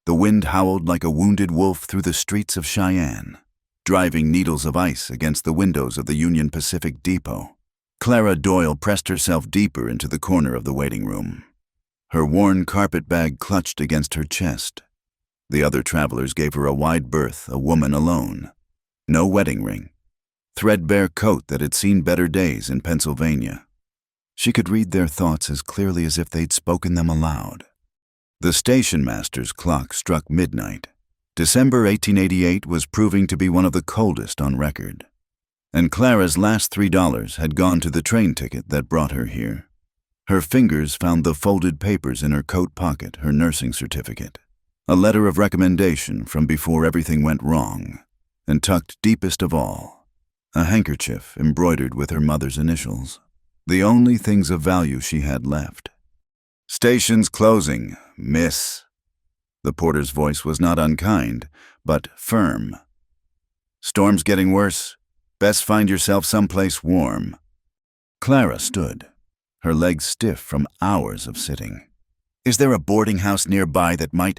The wind howled like a wounded wolf through the streets of Cheyenne, driving needles of ice against the windows of the Union Pacific Depot. Clara Doyle pressed herself deeper into the corner of the waiting room. Her worn carpet bag clutched against her chest. The other travelers gave her a wide berth, a woman alone. No wedding ring. Threadbare coat that had seen better days in Pennsylvania. She could read their thoughts as clearly as if they'd spoken them aloud. The station master's clock struck midnight. December 1888 was proving to be one of the coldest on record. And Clara's last $3 had gone to the train ticket that brought her here. Her fingers found the folded papers in her coat pocket, her nursing certificate, a letter of recommendation from before everything went wrong, and tucked deepest of all, a handkerchief embroidered with her mother's initials, the only things of value she had left. "Station's closing, miss." The porter's voice was not unkind, but firm. "Storm's getting worse. Best find yourself someplace warm." Clara stood, her legs stiff from hours of sitting. "Is there a boarding house nearby that might—"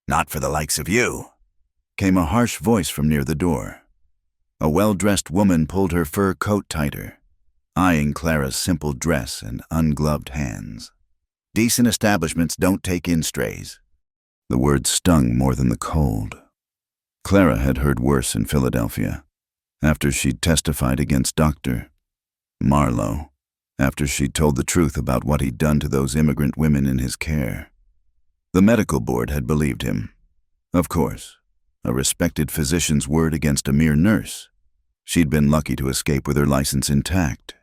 "Not for the likes of you," came a harsh voice from near the door. A well-dressed woman pulled her fur coat tighter, eyeing Clara's simple dress and ungloved hands. "Decent establishments don't take in strays." The words stung more than the cold. Clara had heard worse in Philadelphia, after she'd testified against Dr. Marlowe, after she'd told the truth about what he'd done to those immigrant women in his care. The medical board had believed him. Of course, a respected physician's word against a mere nurse. She'd been lucky to escape with her license intact,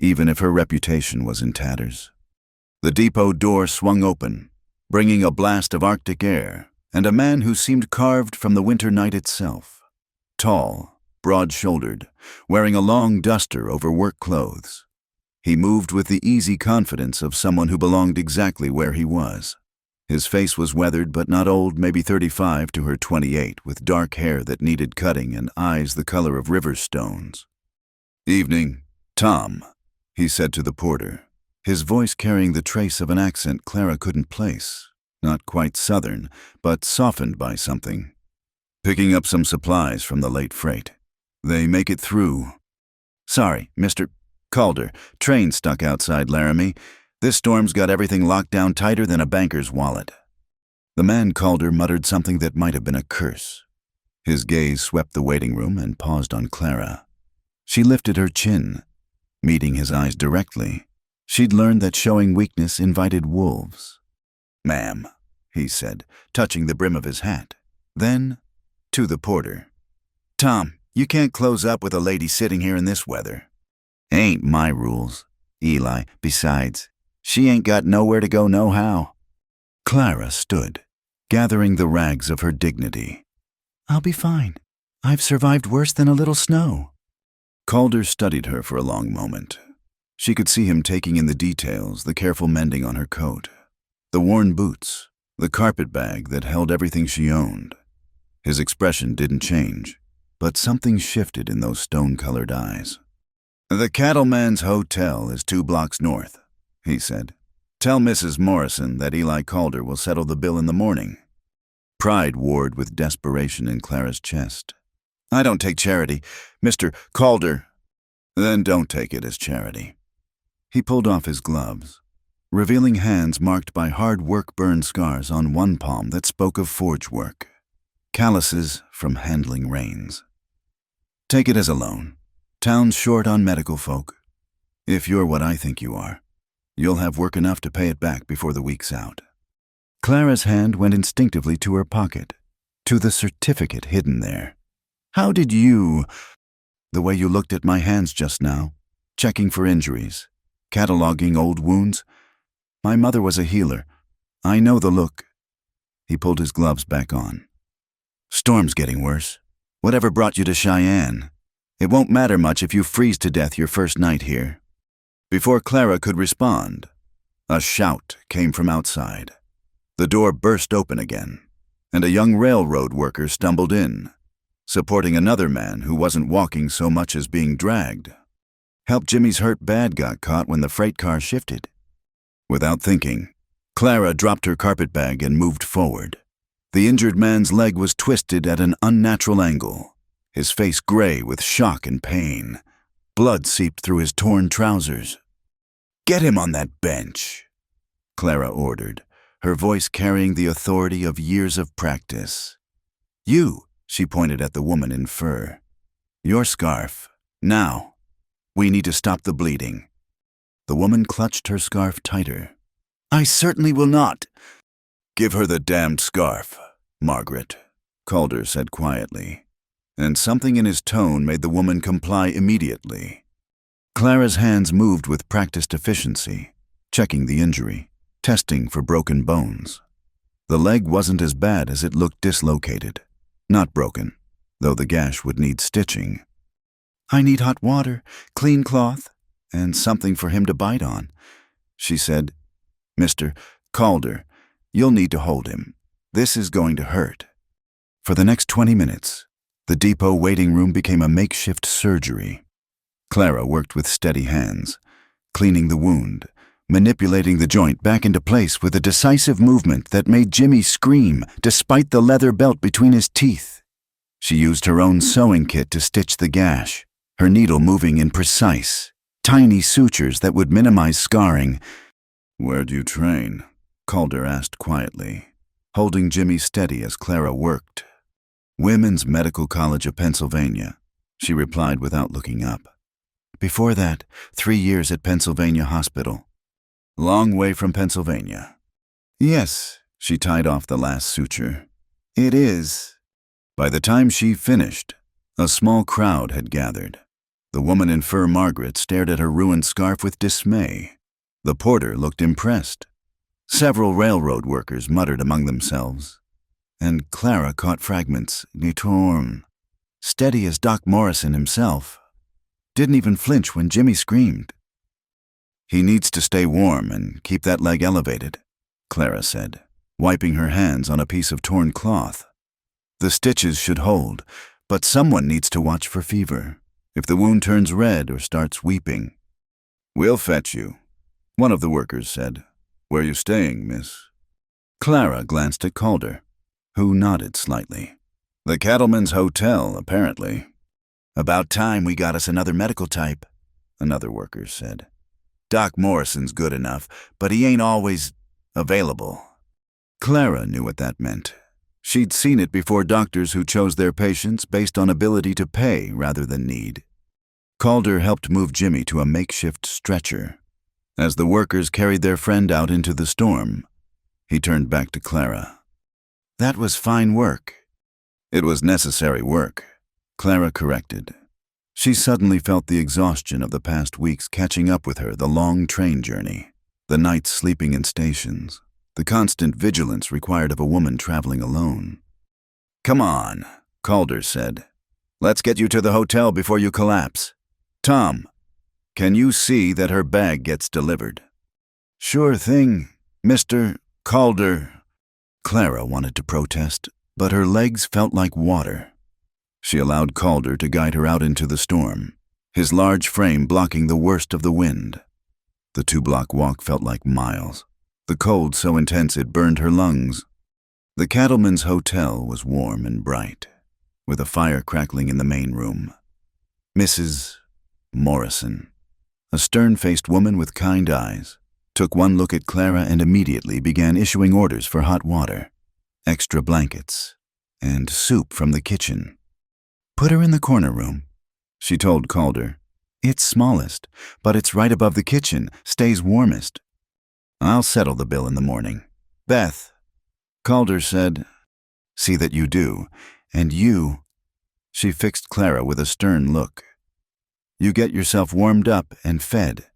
even if her reputation was in tatters. The depot door swung open, bringing a blast of Arctic air and a man who seemed carved from the winter night itself. Tall, broad-shouldered, wearing a long duster over work clothes. He moved with the easy confidence of someone who belonged exactly where he was. His face was weathered but not old, maybe 35 to her 28, with dark hair that needed cutting and eyes the color of river stones. "Evening, Tom," he said to the porter, his voice carrying the trace of an accent Clara couldn't place, not quite southern, but softened by something. "Picking up some supplies from the late freight. They make it through." "Sorry, Mr. Calder, train stuck outside Laramie. This storm's got everything locked down tighter than a banker's wallet." The man Calder muttered something that might have been a curse. His gaze swept the waiting room and paused on Clara. She lifted her chin, meeting his eyes directly. She'd learned that showing weakness invited wolves. "Ma'am," he said, touching the brim of his hat. Then, to the porter, "Tom, you can't close up with a lady sitting here in this weather." "Ain't my rules, Eli. Besides, she ain't got nowhere to go nohow." Clara stood, gathering the rags of her dignity. "I'll be fine. I've survived worse than a little snow." Calder studied her for a long moment. She could see him taking in the details, the careful mending on her coat, the worn boots, the carpet bag that held everything she owned. His expression didn't change, but something shifted in those stone-colored eyes. "The Cattleman's Hotel is 2 blocks north," he said. "Tell Mrs. Morrison that Eli Calder will settle the bill in the morning." Pride warred with desperation in Clara's chest. "I don't take charity, Mr. Calder." "Then don't take it as charity." He pulled off his gloves, revealing hands marked by hard work-burn scars on one palm that spoke of forge work, calluses from handling reins. "Take it as a loan. Town's short on medical folk. If you're what I think you are, you'll have work enough to pay it back before the week's out." Clara's hand went instinctively to her pocket, to the certificate hidden there. "How did you—" "The way you looked at my hands just now, checking for injuries, cataloging old wounds. My mother was a healer. I know the look." He pulled his gloves back on. "Storm's getting worse. Whatever brought you to Cheyenne? It won't matter much if you freeze to death your first night here." Before Clara could respond, a shout came from outside. The door burst open again, and a young railroad worker stumbled in, supporting another man who wasn't walking so much as being dragged. "Help Jimmy's hurt bad got caught when the freight car shifted." Without thinking, Clara dropped her carpet bag and moved forward. The injured man's leg was twisted at an unnatural angle, his face gray with shock and pain. Blood seeped through his torn trousers. "Get him on that bench," Clara ordered, her voice carrying the authority of years of practice. "You," she pointed at the woman in fur. "Your scarf. Now. We need to stop the bleeding." The woman clutched her scarf tighter. "I certainly will not." "Give her the damned scarf, Margaret," Calder said quietly, and something in his tone made the woman comply immediately. Clara's hands moved with practiced efficiency, checking the injury, testing for broken bones. The leg wasn't as bad as it looked dislocated. Not broken, though the gash would need stitching. "I need hot water, clean cloth, and something for him to bite on," she said. "Mr. Calder, you'll need to hold him. This is going to hurt." For the next 20 minutes, the depot waiting room became a makeshift surgery. Clara worked with steady hands, cleaning the wound, manipulating the joint back into place with a decisive movement that made Jimmy scream despite the leather belt between his teeth. She used her own sewing kit to stitch the gash, her needle moving in precise, tiny sutures that would minimize scarring. "Where'd you train?" Calder asked quietly, holding Jimmy steady as Clara worked. "Women's Medical College of Pennsylvania," she replied without looking up. "Before that, 3 years at Pennsylvania Hospital." "Long way from Pennsylvania." "Yes," she tied off the last suture. "It is." By the time she finished, a small crowd had gathered. The woman in fur, Margaret, stared at her ruined scarf with dismay. The porter looked impressed. Several railroad workers muttered among themselves. And Clara caught fragments, "Nitorm," steady as Doc Morrison himself. Didn't even flinch when Jimmy screamed. "He needs to stay warm and keep that leg elevated," Clara said, wiping her hands on a piece of torn cloth. "The stitches should hold, but someone needs to watch for fever, if the wound turns red or starts weeping." "We'll fetch you," one of the workers said. "Where you staying, miss?" Clara glanced at Calder, who nodded slightly. "The Cattleman's Hotel, apparently." "About time we got us another medical type," another worker said. "Doc Morrison's good enough, but he ain't always available." Clara knew what that meant. She'd seen it before doctors who chose their patients based on ability to pay rather than need. Calder helped move Jimmy to a makeshift stretcher. As the workers carried their friend out into the storm, he turned back to Clara. "That was fine work." "It was necessary work," Clara corrected. She suddenly felt the exhaustion of the past weeks catching up with her, the long train journey, the nights sleeping in stations, the constant vigilance required of a woman traveling alone. "Come on," Calder said. "Let's get you to the hotel before you collapse. Tom, can you see that her bag gets delivered?" "Sure thing, Mr. Calder." Clara wanted to protest, but her legs felt like water. She allowed Calder to guide her out into the storm, his large frame blocking the worst of the wind. The 2-block walk felt like miles, the cold so intense it burned her lungs. The Cattleman's Hotel was warm and bright, with a fire crackling in the main room. Mrs. Morrison, a stern-faced woman with kind eyes, took one look at Clara and immediately began issuing orders for hot water, extra blankets, and soup from the kitchen. "Put her in the corner room," she told Calder. "It's smallest, but it's right above the kitchen, stays warmest." "I'll settle the bill in the morning." "Beth," Calder said, "see that you do, and you," she fixed Clara with a stern look, "you get yourself warmed up and fed.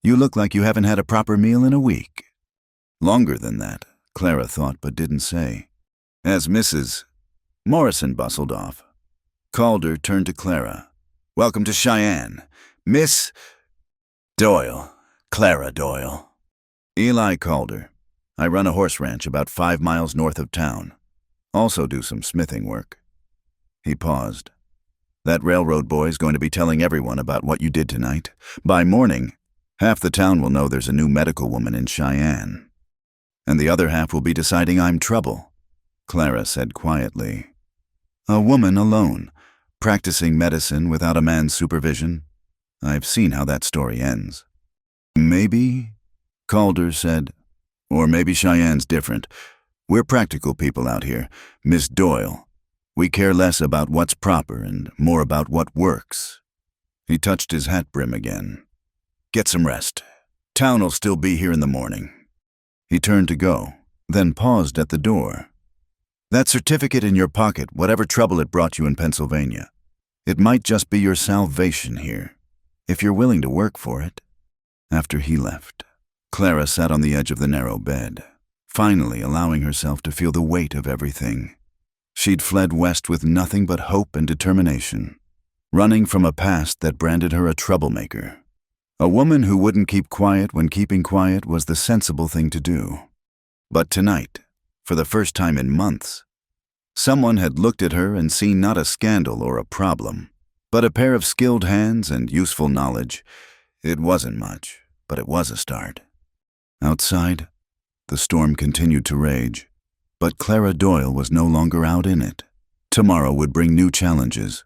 You look like you haven't had a proper meal in a week." Longer than that, Clara thought but didn't say. As Mrs. Morrison bustled off, Calder turned to Clara. "Welcome to Cheyenne. Miss Doyle, Clara Doyle." "Eli Calder. I run a horse ranch about 5 miles north of town. Also do some smithing work." He paused. "That railroad boy's going to be telling everyone about what you did tonight. By morning, half the town will know there's a new medical woman in Cheyenne. And the other half will be deciding I'm trouble. Clara said quietly. A woman alone, practicing medicine without a man's supervision. I've seen how that story ends. Maybe, Calder said. Or maybe Cheyenne's different. We're practical people out here, Miss Doyle. We care less about what's proper and more about what works. He touched his hat brim again. Get some rest. Town'll still be here in the morning. He turned to go, then paused at the door. That certificate in your pocket, whatever trouble it brought you in Pennsylvania, it might just be your salvation here, if you're willing to work for it. After he left, Clara sat on the edge of the narrow bed, finally allowing herself to feel the weight of everything. She'd fled west with nothing but hope and determination, running from a past that branded her a troublemaker. A woman who wouldn't keep quiet when keeping quiet was the sensible thing to do. But tonight, for the first time in months, someone had looked at her and seen not a scandal or a problem, but a pair of skilled hands and useful knowledge. It wasn't much, but it was a start. Outside, the storm continued to rage, but Clara Doyle was no longer out in it. Tomorrow would bring new challenges,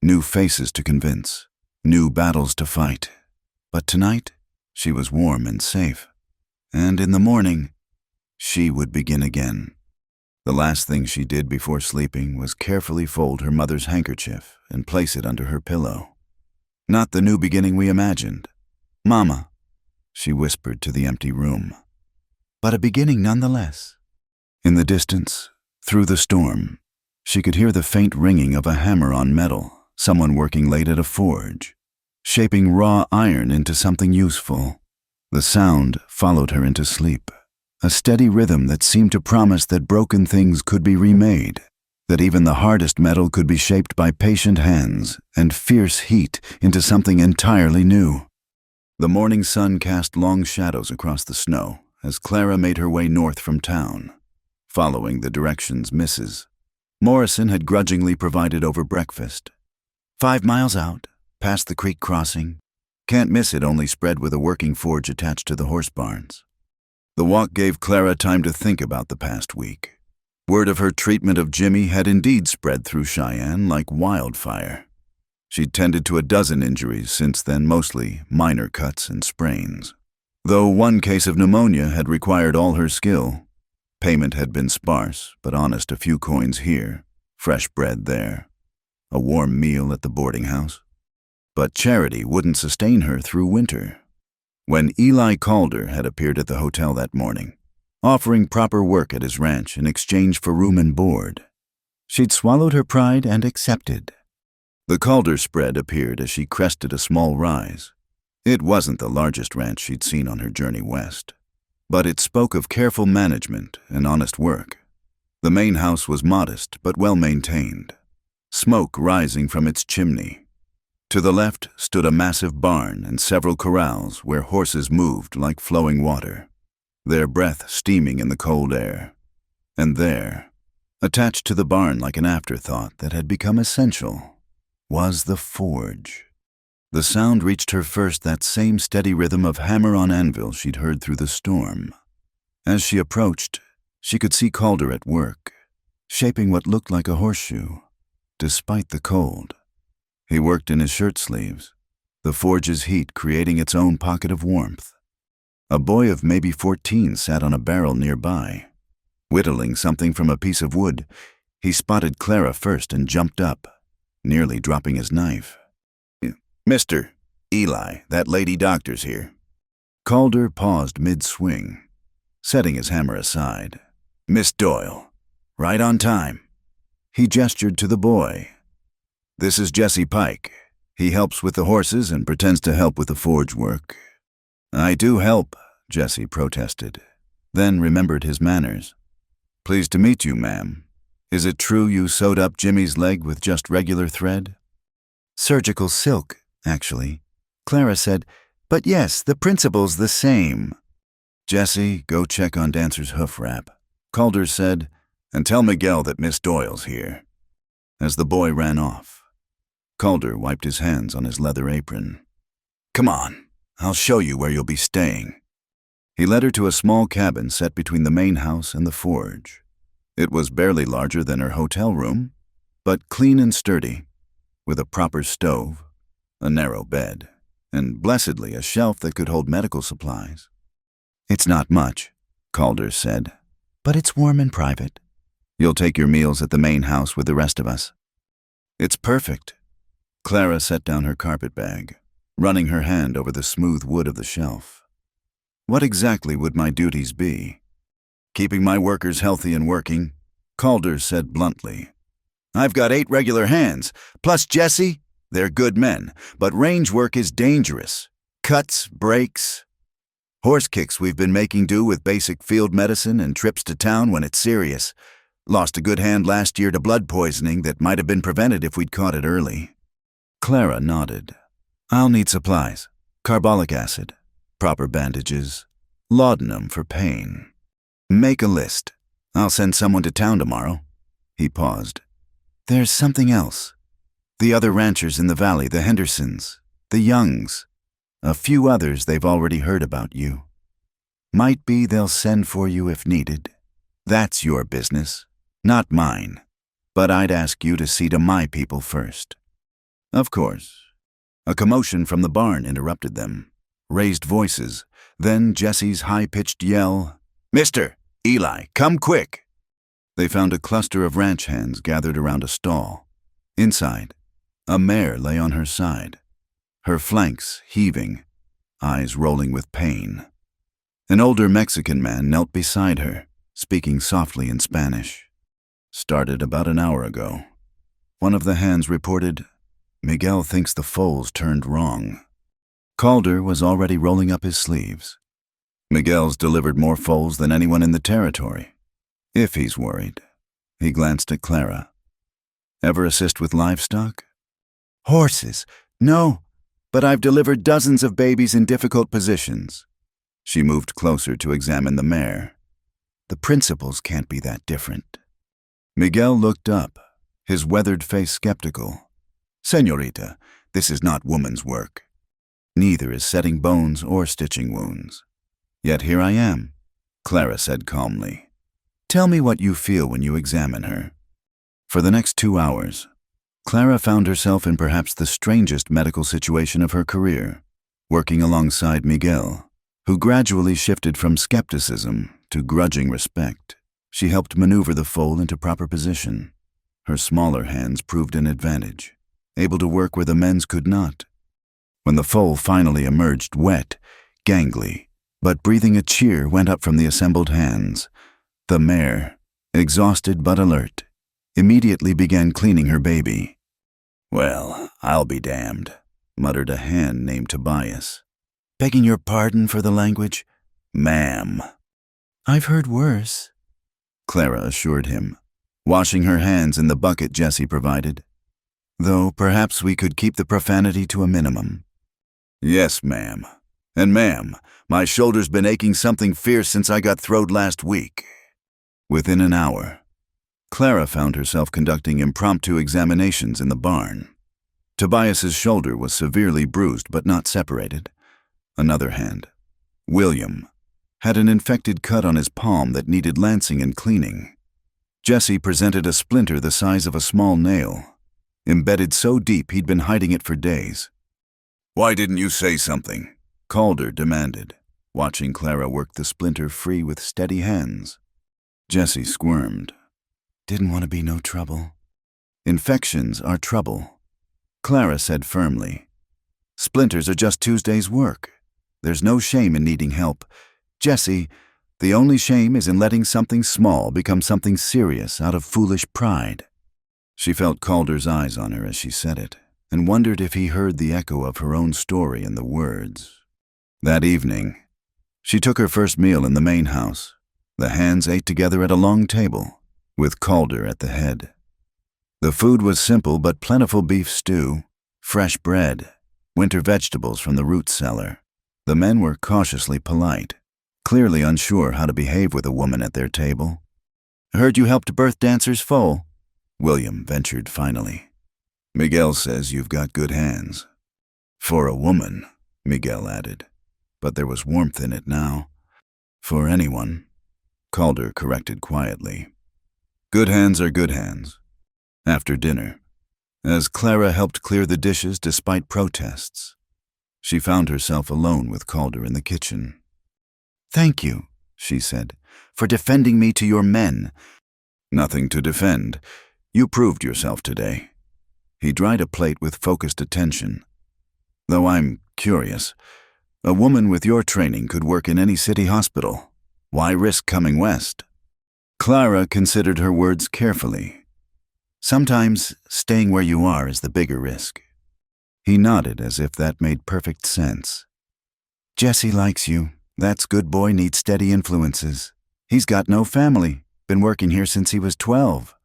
new faces to convince, new battles to fight. But tonight, she was warm and safe. And in the morning, she would begin again. The last thing she did before sleeping was carefully fold her mother's handkerchief and place it under her pillow. Not the new beginning we imagined. Mama, she whispered to the empty room. But a beginning nonetheless. In the distance, through the storm, she could hear the faint ringing of a hammer on metal, someone working late at a forge, shaping raw iron into something useful. The sound followed her into sleep, a steady rhythm that seemed to promise that broken things could be remade, that even the hardest metal could be shaped by patient hands and fierce heat into something entirely new. The morning sun cast long shadows across the snow as Clara made her way north from town, following the directions Mrs. Morrison had grudgingly provided over breakfast. 5 miles out, past the creek crossing. Can't miss it, only spread with a working forge attached to the horse barns. The walk gave Clara time to think about the past week. Word of her treatment of Jimmy had indeed spread through Cheyenne like wildfire. She'd tended to a dozen injuries since then, mostly minor cuts and sprains. Though one case of pneumonia had required all her skill, payment had been sparse, but honest, a few coins here, fresh bread there, a warm meal at the boarding house. But charity wouldn't sustain her through winter. When Eli Calder had appeared at the hotel that morning, offering proper work at his ranch in exchange for room and board, she'd swallowed her pride and accepted. The Calder spread appeared as she crested a small rise. It wasn't the largest ranch she'd seen on her journey west, but it spoke of careful management and honest work. The main house was modest but well-maintained, smoke rising from its chimney. To the left stood a massive barn and several corrals where horses moved like flowing water, their breath steaming in the cold air. And there, attached to the barn like an afterthought that had become essential, was the forge. The sound reached her first, that same steady rhythm of hammer on anvil she'd heard through the storm. As she approached, she could see Calder at work, shaping what looked like a horseshoe, despite the cold. He worked in his shirt sleeves, the forge's heat creating its own pocket of warmth. A boy of maybe 14 sat on a barrel nearby, whittling something from a piece of wood. He spotted Clara first and jumped up, nearly dropping his knife. "Mr. Eli, that lady doctor's here." Calder paused mid-swing, setting his hammer aside. "Miss Doyle, right on time." He gestured to the boy. "This is Jesse Pike. He helps with the horses and pretends to help with the forge work." "I do help," Jesse protested, then remembered his manners. "Pleased to meet you, ma'am. Is it true you sewed up Jimmy's leg with just regular thread?" "Surgical silk, actually," Clara said, "but yes, the principle's the same." "Jesse, go check on Dancer's hoof wrap," Calder said, "and tell Miguel that Miss Doyle's here." As the boy ran off, Calder wiped his hands on his leather apron. "Come on, I'll show you where you'll be staying." He led her to a small cabin set between the main house and the forge. It was barely larger than her hotel room, but clean and sturdy, with a proper stove, a narrow bed, and blessedly a shelf that could hold medical supplies. "It's not much," Calder said, "but it's warm and private. You'll take your meals at the main house with the rest of us." "It's perfect." Clara set down her carpet bag, running her hand over the smooth wood of the shelf. "What exactly would my duties be?" "Keeping my workers healthy and working," Calder said bluntly. "I've got 8 regular hands, plus Jesse. They're good men, but range work is dangerous. Cuts, breaks. Horse kicks we've been making do with basic field medicine and trips to town when it's serious. Lost a good hand last year to blood poisoning that might have been prevented if we'd caught it early." Clara nodded. "I'll need supplies. Carbolic acid, proper bandages, laudanum for pain. Make a list. I'll send someone to town tomorrow." He paused. "There's something else. The other ranchers in the valley, the Hendersons, the Youngs, a few others they've already heard about you. Might be they'll send for you if needed. That's your business, not mine. But I'd ask you to see to my people first." "Of course." A commotion from the barn interrupted them. Raised voices, then Jesse's high-pitched yell, "Mister, Eli, come quick!" They found a cluster of ranch hands gathered around a stall. Inside, a mare lay on her side, her flanks heaving, eyes rolling with pain. An older Mexican man knelt beside her, speaking softly in Spanish. "Started about an hour ago." One of the hands reported, "Miguel thinks the foals turned wrong." Calder was already rolling up his sleeves. "Miguel's delivered more foals than anyone in the territory. If he's worried." He glanced at Clara. "Ever assist with livestock?" "Horses? No, but I've delivered dozens of babies in difficult positions." She moved closer to examine the mare. "The principles can't be that different." Miguel looked up, his weathered face skeptical. "Señorita, this is not woman's work. Neither is setting bones or stitching wounds. Yet here I am," Clara said calmly. "Tell me what you feel when you examine her." For the next 2 hours, Clara found herself in perhaps the strangest medical situation of her career, working alongside Miguel, who gradually shifted from skepticism to grudging respect. She helped maneuver the foal into proper position. Her smaller hands proved an advantage, able to work where the men's could not. When the foal finally emerged wet, gangly, but breathing a cheer went up from the assembled hands, the mare, exhausted but alert, immediately began cleaning her baby. "Well, I'll be damned," muttered a hand named Tobias. "Begging your pardon for the language?" "Ma'am." "I've heard worse," Clara assured him, washing her hands in the bucket Jesse provided. "Though perhaps we could keep the profanity to a minimum." "Yes, ma'am. And ma'am, my shoulder's been aching something fierce since I got throwed last week." Within an hour, Clara found herself conducting impromptu examinations in the barn. Tobias's shoulder was severely bruised but not separated. Another hand, William, had an infected cut on his palm that needed lancing and cleaning. Jesse presented a splinter the size of a small nail, embedded so deep he'd been hiding it for days. "Why didn't you say something?" Calder demanded, watching Clara work the splinter free with steady hands. Jesse squirmed. "Didn't want to be no trouble." "Infections are trouble," Clara said firmly. "Splinters are just Tuesday's work. There's no shame in needing help. Jesse, the only shame is in letting something small become something serious out of foolish pride." She felt Calder's eyes on her as she said it, and wondered if he heard the echo of her own story in the words. That evening, she took her first meal in the main house. The hands ate together at a long table, with Calder at the head. The food was simple but plentiful: beef stew, fresh bread, winter vegetables from the root cellar. The men were cautiously polite, clearly unsure how to behave with a woman at their table. "Heard you helped birth Dancer's foal," William ventured finally. "Miguel says you've got good hands." "For a woman," Miguel added, but there was warmth in it now. "For anyone," Calder corrected quietly. Good hands are good hands. After dinner, as Clara helped clear the dishes despite protests, she found herself alone with Calder in the kitchen. "Thank you," she said, "for defending me to your men." "Nothing to defend. You proved yourself today." He dried a plate with focused attention. "Though I'm curious, a woman with your training could work in any city hospital. Why risk coming west?" Clara considered her words carefully. "Sometimes staying where you are is the bigger risk." He nodded as if that made perfect sense. "Jesse likes you. That's good boy needs steady influences. He's got no family. Been working here since he was 12.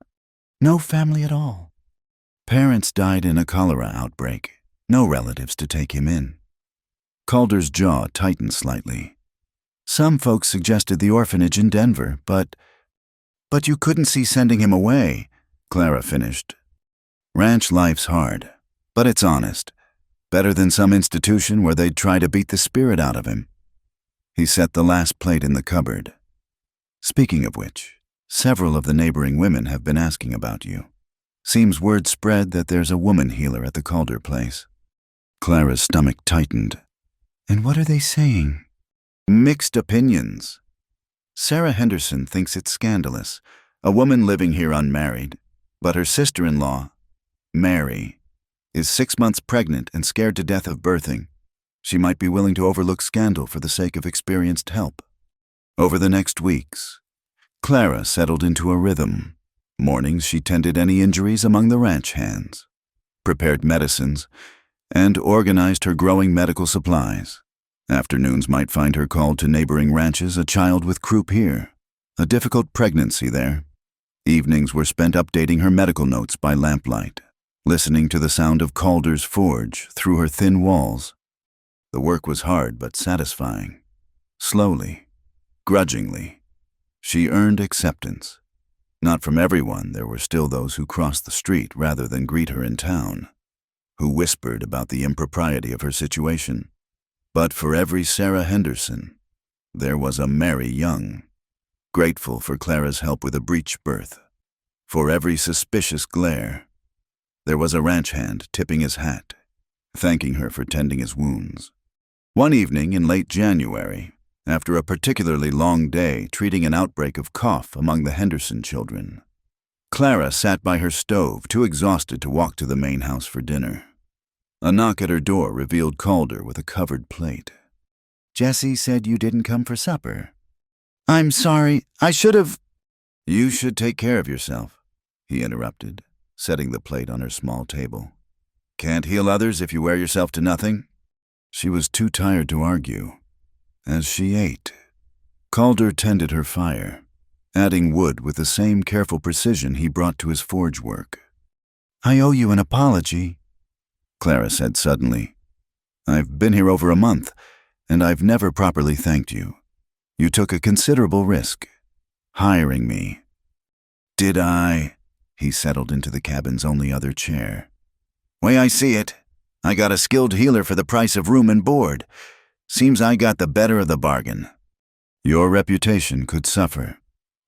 No family at all. Parents died in a cholera outbreak. No relatives to take him in." Calder's jaw tightened slightly. "Some folks suggested the orphanage in Denver, but you couldn't see sending him away," Clara finished. "Ranch life's hard, but it's honest. Better than some institution where they'd try to beat the spirit out of him." He set the last plate in the cupboard. "Speaking of which, several of the neighboring women have been asking about you. Seems word spread that there's a woman healer at the Calder place." Clara's stomach tightened. "And what are they saying?" "Mixed opinions. Sarah Henderson thinks it's scandalous, a woman living here unmarried, but her sister-in-law, Mary, is 6 months pregnant and scared to death of birthing. She might be willing to overlook scandal for the sake of experienced help." Over the next weeks, Clara settled into a rhythm. Mornings she tended any injuries among the ranch hands, prepared medicines, and organized her growing medical supplies. Afternoons might find her called to neighboring ranches, a child with croup here, a difficult pregnancy there. Evenings were spent updating her medical notes by lamplight, listening to the sound of Calder's forge through her thin walls. The work was hard but satisfying. Slowly, grudgingly, she earned acceptance. Not from everyone. There were still those who crossed the street rather than greet her in town, who whispered about the impropriety of her situation. But for every Sarah Henderson, there was a Mary Young, grateful for Clara's help with a breech birth. For every suspicious glare, there was a ranch hand tipping his hat, thanking her for tending his wounds. One evening in late January, after a particularly long day treating an outbreak of cough among the Henderson children, Clara sat by her stove, too exhausted to walk to the main house for dinner. A knock at her door revealed Calder with a covered plate. "Jesse said you didn't come for supper." "I'm sorry, I should have—" "You should take care of yourself," he interrupted, setting the plate on her small table. "Can't heal others if you wear yourself to nothing." She was too tired to argue. As she ate, Calder tended her fire, adding wood with the same careful precision he brought to his forge work. "I owe you an apology," Clara said suddenly. "I've been here over a month, and I've never properly thanked you. You took a considerable risk, hiring me." "Did I?" He settled into the cabin's only other chair. "Way I see it, I got a skilled healer for the price of room and board. Seems I got the better of the bargain." "Your reputation could suffer.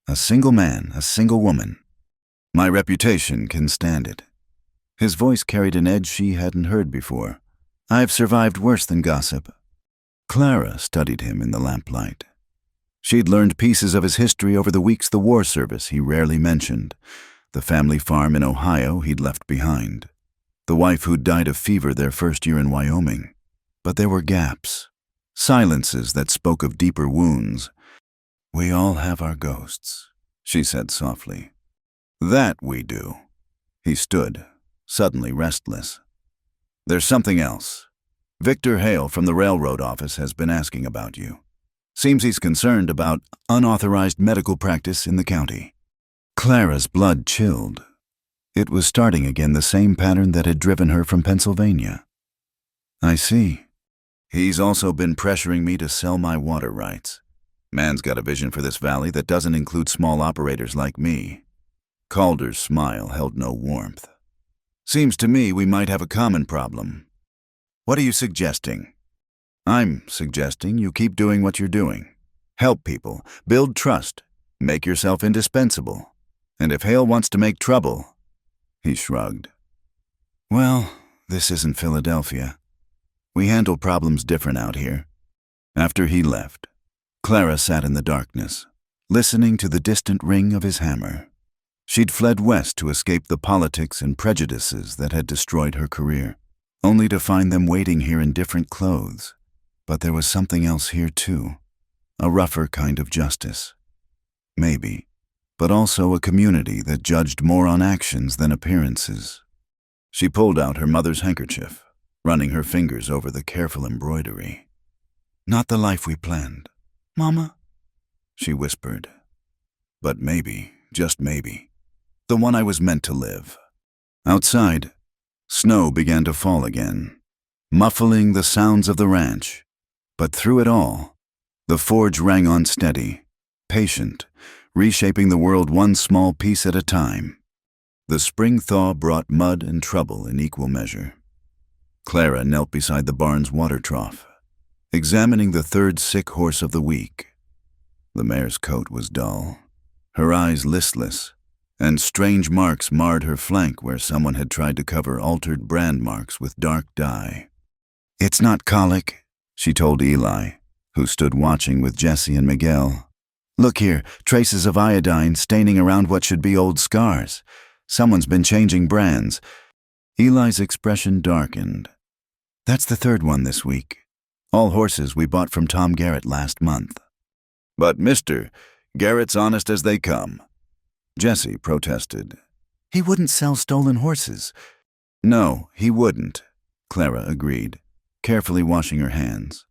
A single man, a single woman. My reputation can stand it." His voice carried an edge she hadn't heard before. "I've survived worse than gossip." Clara studied him in the lamplight. She'd learned pieces of his history over the weeks the war service he rarely mentioned, the family farm in Ohio he'd left behind, the wife who'd died of fever their first year in Wyoming. But there were gaps, silences that spoke of deeper wounds. "We all have our ghosts," she said softly. "That we do." He stood, suddenly restless. "There's something else. Victor Hale from the railroad office has been asking about you. Seems he's concerned about unauthorized medical practice in the county." Clara's blood chilled. It was starting again, the same pattern that had driven her from Pennsylvania. "I see. He's also been pressuring me to sell my water rights. Man's got a vision for this valley that doesn't include small operators like me." Calder's smile held no warmth. "Seems to me we might have a common problem. What are you suggesting?" "I'm suggesting you keep doing what you're doing. Help people, build trust, make yourself indispensable. And if Hale wants to make trouble, he shrugged. Well, this isn't Philadelphia. We handle problems different out here. After he left, Clara sat in the darkness, listening to the distant ring of his hammer. She'd fled west to escape the politics and prejudices that had destroyed her career, only to find them waiting here in different clothes. But there was something else here too, a rougher kind of justice. Maybe, but also a community that judged more on actions than appearances. She pulled out her mother's handkerchief, running her fingers over the careful embroidery. Not the life we planned, Mama, she whispered. But maybe, just maybe, the one I was meant to live. Outside, snow began to fall again, muffling the sounds of the ranch. But through it all, the forge rang on steady, patient, reshaping the world one small piece at a time. The spring thaw brought mud and trouble in equal measure. Clara knelt beside the barn's water trough, examining the third sick horse of the week. The mare's coat was dull, her eyes listless, and strange marks marred her flank where someone had tried to cover altered brand marks with dark dye. It's not colic, she told Eli, who stood watching with Jesse and Miguel. Look here, traces of iodine staining around what should be old scars. Someone's been changing brands. Eli's expression darkened. That's the third one this week. All horses we bought from Tom Garrett last month. But Mr. Garrett's honest as they come, Jesse protested. He wouldn't sell stolen horses. No, he wouldn't, Clara agreed, carefully washing her hands.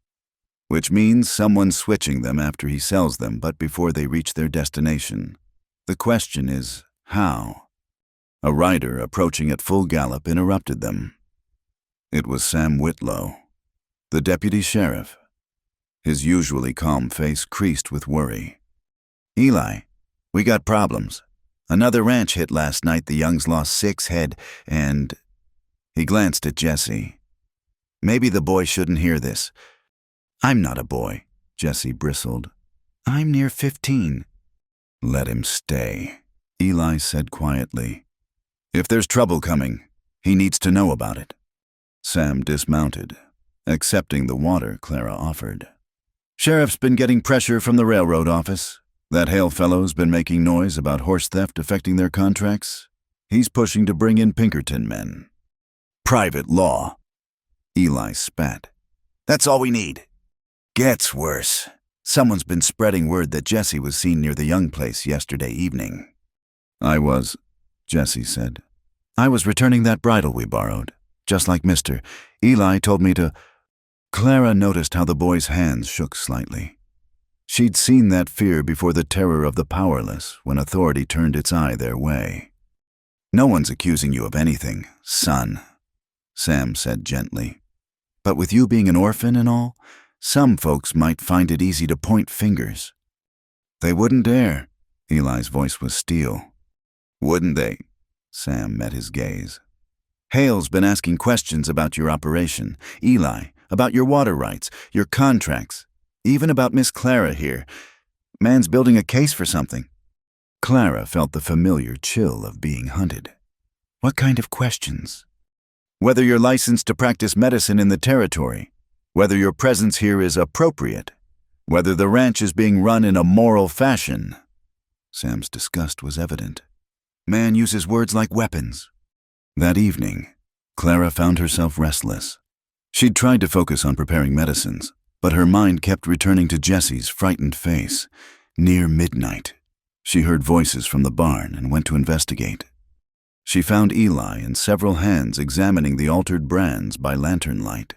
Which means someone's switching them after he sells them, but before they reach their destination. The question is, how? A rider approaching at full gallop interrupted them. It was Sam Whitlow, the deputy sheriff. His usually calm face creased with worry. Eli, we got problems. Another ranch hit last night. The Youngs lost 6 head, and... He glanced at Jesse. Maybe the boy shouldn't hear this. I'm not a boy, Jesse bristled. I'm near 15. Let him stay, Eli said quietly. If there's trouble coming, he needs to know about it. Sam dismounted, accepting the water Clara offered. Sheriff's been getting pressure from the railroad office. That Hale fellow's been making noise about horse theft affecting their contracts. He's pushing to bring in Pinkerton men. Private law. Eli spat. That's all we need. Gets worse. Someone's been spreading word that Jesse was seen near the Young place yesterday evening. Jesse said. I was returning that bridle we borrowed, just like Mr. Eli told me to... Clara noticed how the boy's hands shook slightly. She'd seen that fear before the terror of the powerless when authority turned its eye their way. No one's accusing you of anything, son, Sam said gently. But with you being an orphan and all, some folks might find it easy to point fingers. They wouldn't dare. Eli's voice was steel. Wouldn't they? Sam met his gaze. Hale's been asking questions about your operation, Eli, about your water rights, your contracts, even about Miss Clara here. Man's building a case for something. Clara felt the familiar chill of being hunted. What kind of questions? Whether you're licensed to practice medicine in the territory, whether your presence here is appropriate, whether the ranch is being run in a moral fashion. Sam's disgust was evident. Man uses words like weapons. That evening, Clara found herself restless. She'd tried to focus on preparing medicines, but her mind kept returning to Jesse's frightened face. Near midnight, she heard voices from the barn and went to investigate. She found Eli and several hands examining the altered brands by lantern light.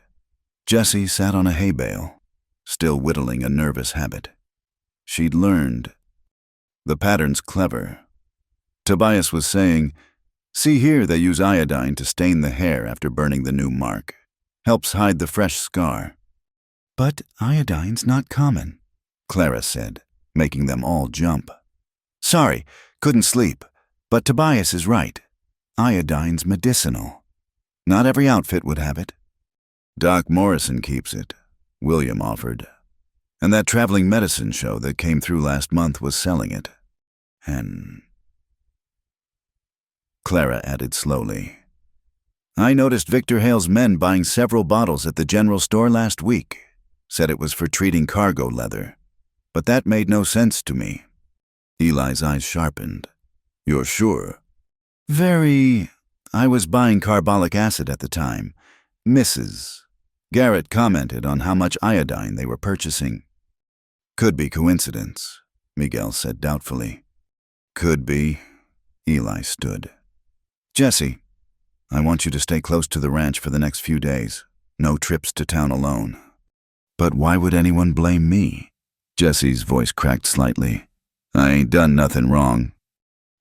Jesse sat on a hay bale, still whittling a nervous habit. She'd learned. The pattern's clever. Tobias was saying, see here, they use iodine to stain the hair after burning the new mark. Helps hide the fresh scar. But iodine's not common, Clara said, making them all jump. Sorry, couldn't sleep, but Tobias is right. Iodine's medicinal. Not every outfit would have it. Doc Morrison keeps it, William offered. And that traveling medicine show that came through last month was selling it. And Clara added slowly. I noticed Victor Hale's men buying several bottles at the general store last week. Said it was for treating cargo leather. But that made no sense to me. Eli's eyes sharpened. You're sure? Very. I was buying carbolic acid at the time. Mrs. Garrett commented on how much iodine they were purchasing. Could be coincidence, Miguel said doubtfully. Could be. Eli stood. Jesse, I want you to stay close to the ranch for the next few days. No trips to town alone. But why would anyone blame me? Jesse's voice cracked slightly. I ain't done nothing wrong.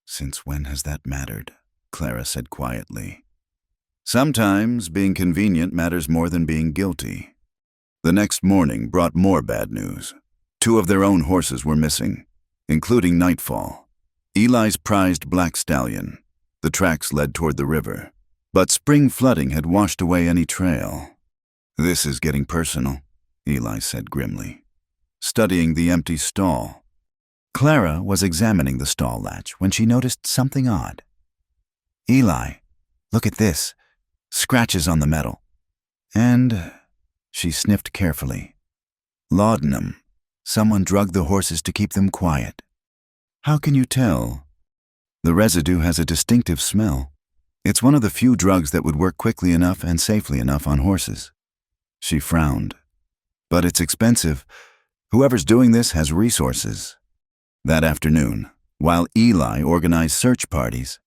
Since when has that mattered? Clara said quietly. Sometimes being convenient matters more than being guilty. The next morning brought more bad news. 2 of their own horses were missing, including Nightfall, Eli's prized black stallion. The tracks led toward the river, but spring flooding had washed away any trail. This is getting personal, Eli said grimly, studying the empty stall. Clara was examining the stall latch when she noticed something odd. Eli, look at this. Scratches on the metal. And she sniffed carefully. Laudanum. Someone drugged the horses to keep them quiet. How can you tell? The residue has a distinctive smell. It's one of the few drugs that would work quickly enough and safely enough on horses. She frowned. But it's expensive. Whoever's doing this has resources. That afternoon, while Eli organized search parties,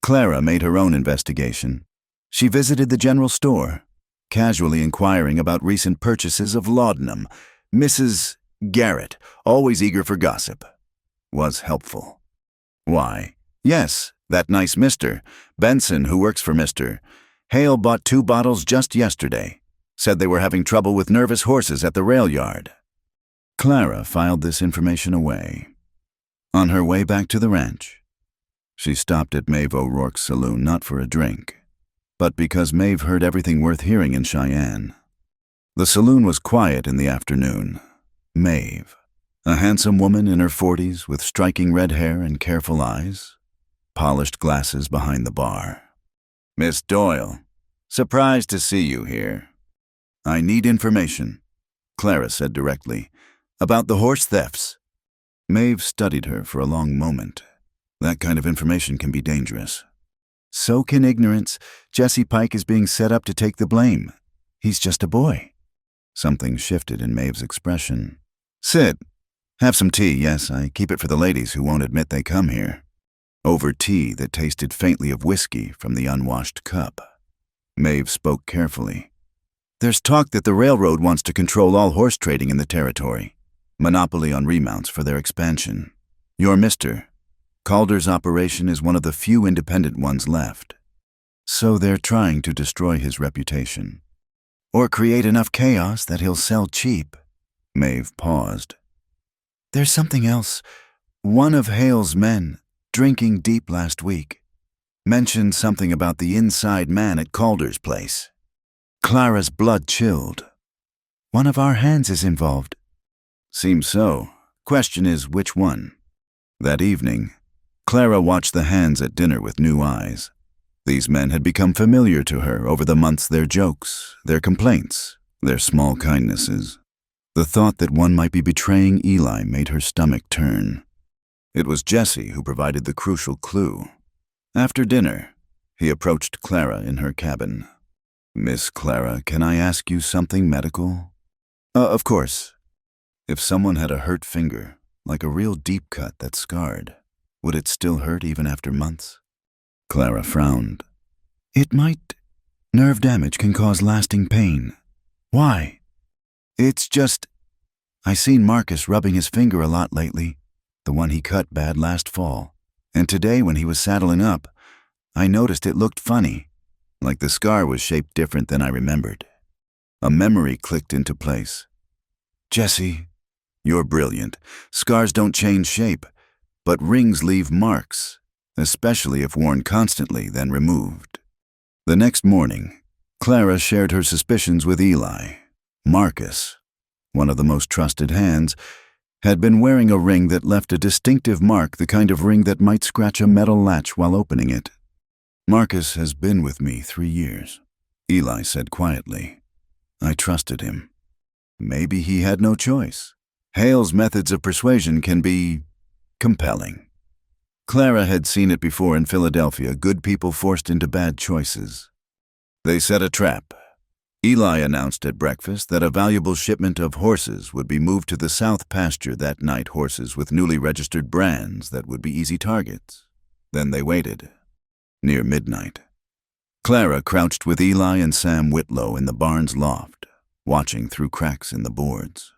Clara made her own investigation. She visited the general store, casually inquiring about recent purchases of laudanum. Mrs. Garrett, always eager for gossip, was helpful. Why? Yes, that nice Mr. Benson who works for Mr. Hale bought 2 bottles just yesterday. Said they were having trouble with nervous horses at the rail yard. Clara filed this information away. On her way back to the ranch, she stopped at Maeve O'Rourke's saloon not for a drink, but because Maeve heard everything worth hearing in Cheyenne. The saloon was quiet in the afternoon. Maeve, a handsome woman in her 40s with striking red hair and careful eyes, polished glasses behind the bar. Miss Doyle, surprised to see you here. I need information, Clara said directly, about the horse thefts. Maeve studied her for a long moment. That kind of information can be dangerous. So can ignorance. Jesse Pike is being set up to take the blame. He's just a boy. Something shifted in Maeve's expression. Sit. Have some tea, yes, I keep it for the ladies who won't admit they come here. Over tea that tasted faintly of whiskey from the unwashed cup. Maeve spoke carefully. There's talk that the railroad wants to control all horse trading in the territory. Monopoly on remounts for their expansion. Your Mr. Calder's operation is one of the few independent ones left. So they're trying to destroy his reputation. Or create enough chaos that he'll sell cheap. Maeve paused. There's something else. One of Hale's men, drinking deep last week, mentioned something about the inside man at Calder's place. Clara's blood chilled. One of our hands is involved. Seems so. Question is, which one? That evening, Clara watched the hands at dinner with new eyes. These men had become familiar to her over the months, their jokes, their complaints, their small kindnesses. The thought that one might be betraying Eli made her stomach turn. It was Jesse who provided the crucial clue. After dinner, he approached Clara in her cabin. Miss Clara, can I ask you something medical? Of course. If someone had a hurt finger, like a real deep cut that scarred, would it still hurt even after months? Clara frowned. It might. Nerve damage can cause lasting pain. Why? It's just, I seen Marcus rubbing his finger a lot lately, the one he cut bad last fall. And today when he was saddling up, I noticed it looked funny, like the scar was shaped different than I remembered. A memory clicked into place. Jesse, you're brilliant. Scars don't change shape, but rings leave marks, especially if worn constantly, then removed. The next morning, Clara shared her suspicions with Eli. Marcus, one of the most trusted hands, had been wearing a ring that left a distinctive mark, the kind of ring that might scratch a metal latch while opening it. Marcus has been with me 3 years, Eli said quietly. I trusted him. Maybe he had no choice. Hale's methods of persuasion can be compelling. Clara had seen it before in Philadelphia, good people forced into bad choices. They set a trap. Eli announced at breakfast that a valuable shipment of horses would be moved to the south pasture that night, horses with newly registered brands that would be easy targets. Then they waited. Near midnight, Clara crouched with Eli and Sam Whitlow in the barn's loft, watching through cracks in the boards.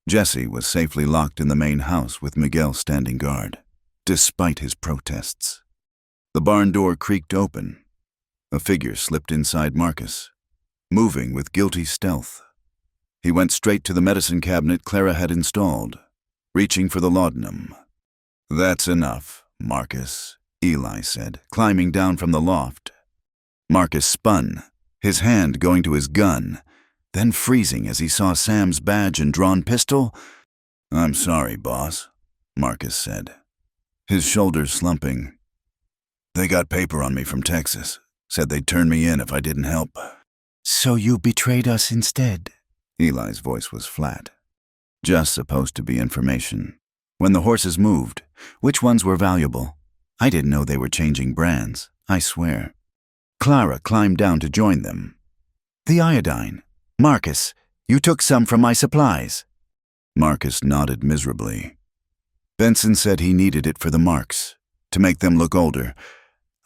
Jesse was safely locked in the main house with Miguel standing guard, despite his protests. The barn door creaked open. A figure slipped inside Marcus, moving with guilty stealth. He went straight to the medicine cabinet Clara had installed, reaching for the laudanum. "That's enough, Marcus," Eli said, climbing down from the loft. Marcus spun, his hand going to his gun, then freezing as he saw Sam's badge and drawn pistol. "I'm sorry, boss," Marcus said, his shoulders slumping. "They got paper on me from Texas. Said they'd turn me in if I didn't help." "So you betrayed us instead?" Eli's voice was flat. "Just supposed to be information. When the horses moved, which ones were valuable? I didn't know they were changing brands, I swear." Clara climbed down to join them. "The iodine. Marcus, you took some from my supplies." Marcus nodded miserably. "Benson said he needed it for the marks, to make them look older.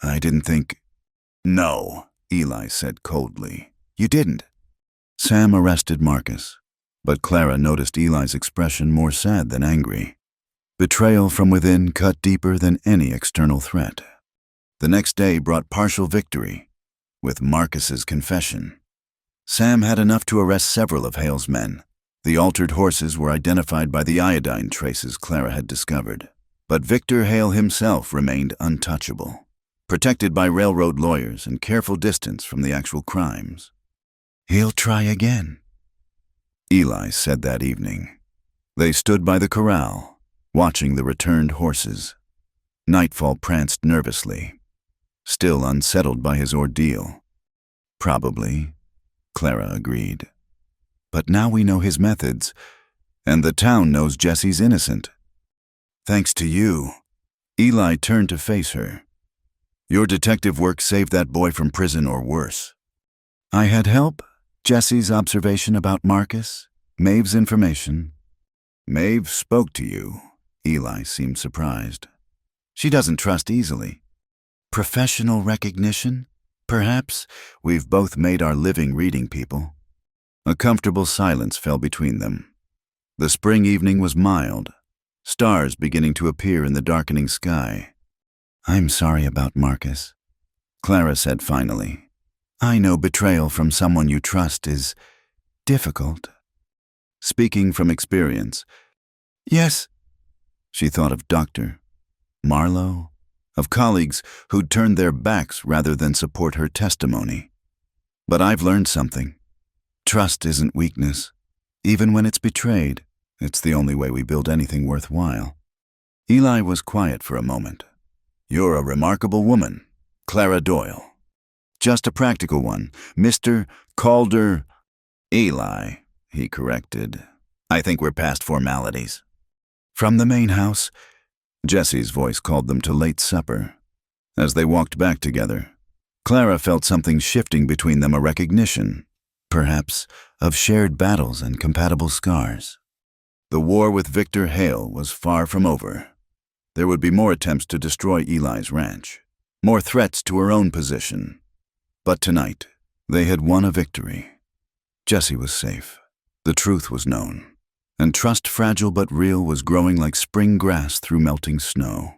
I didn't think—" "No," Eli said coldly. "You didn't." Sam arrested Marcus, but Clara noticed Eli's expression more sad than angry. Betrayal from within cut deeper than any external threat. The next day brought partial victory, with Marcus's confession. Sam had enough to arrest several of Hale's men. The altered horses were identified by the iodine traces Clara had discovered, but Victor Hale himself remained untouchable, protected by railroad lawyers and careful distance from the actual crimes. "He'll try again," Eli said that evening. They stood by the corral, watching the returned horses. Nightfall pranced nervously, still unsettled by his ordeal. "Probably," Clara agreed. "But now we know his methods, and the town knows Jesse's innocent. Thanks to you." Eli turned to face her. "Your detective work saved that boy from prison or worse." "I had help? Jesse's observation about Marcus? Maeve's information?" "Maeve spoke to you." Eli seemed surprised. "She doesn't trust easily." "Professional recognition? Perhaps. We've both made our living reading people." A comfortable silence fell between them. The spring evening was mild, stars beginning to appear in the darkening sky. "I'm sorry about Marcus," Clara said finally. "I know betrayal from someone you trust is difficult." Speaking from experience, "Yes." She thought of Dr. Marlowe, of colleagues who'd turned their backs rather than support her testimony. "But I've learned something. Trust isn't weakness. Even when it's betrayed, it's the only way we build anything worthwhile." Eli was quiet for a moment. "You're a remarkable woman, Clara Doyle." "Just a practical one, Mr. Calder." "Eli," he corrected. "I think we're past formalities." From the main house, Jesse's voice called them to late supper. As they walked back together, Clara felt something shifting between them, a recognition, perhaps, of shared battles and compatible scars. The war with Victor Hale was far from over. There would be more attempts to destroy Eli's ranch, more threats to her own position. But tonight, they had won a victory. Jesse was safe. The truth was known. And trust, fragile but real, was growing like spring grass through melting snow.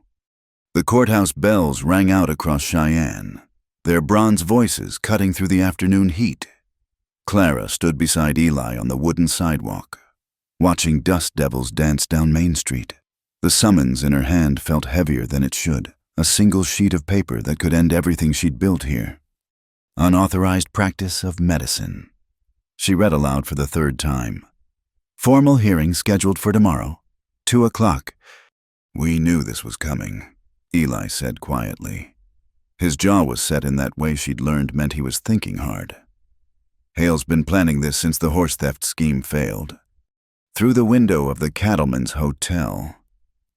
The courthouse bells rang out across Cheyenne, their bronze voices cutting through the afternoon heat. Clara stood beside Eli on the wooden sidewalk, watching dust devils dance down Main Street. The summons in her hand felt heavier than it should, a single sheet of paper that could end everything she'd built here. Unauthorized practice of medicine. She read aloud for the third time. "Formal hearing scheduled for tomorrow, 2:00. "We knew this was coming," Eli said quietly. His jaw was set in that way she'd learned meant he was thinking hard. Hale's been planning this since the horse theft scheme failed. Through the window of the Cattleman's Hotel,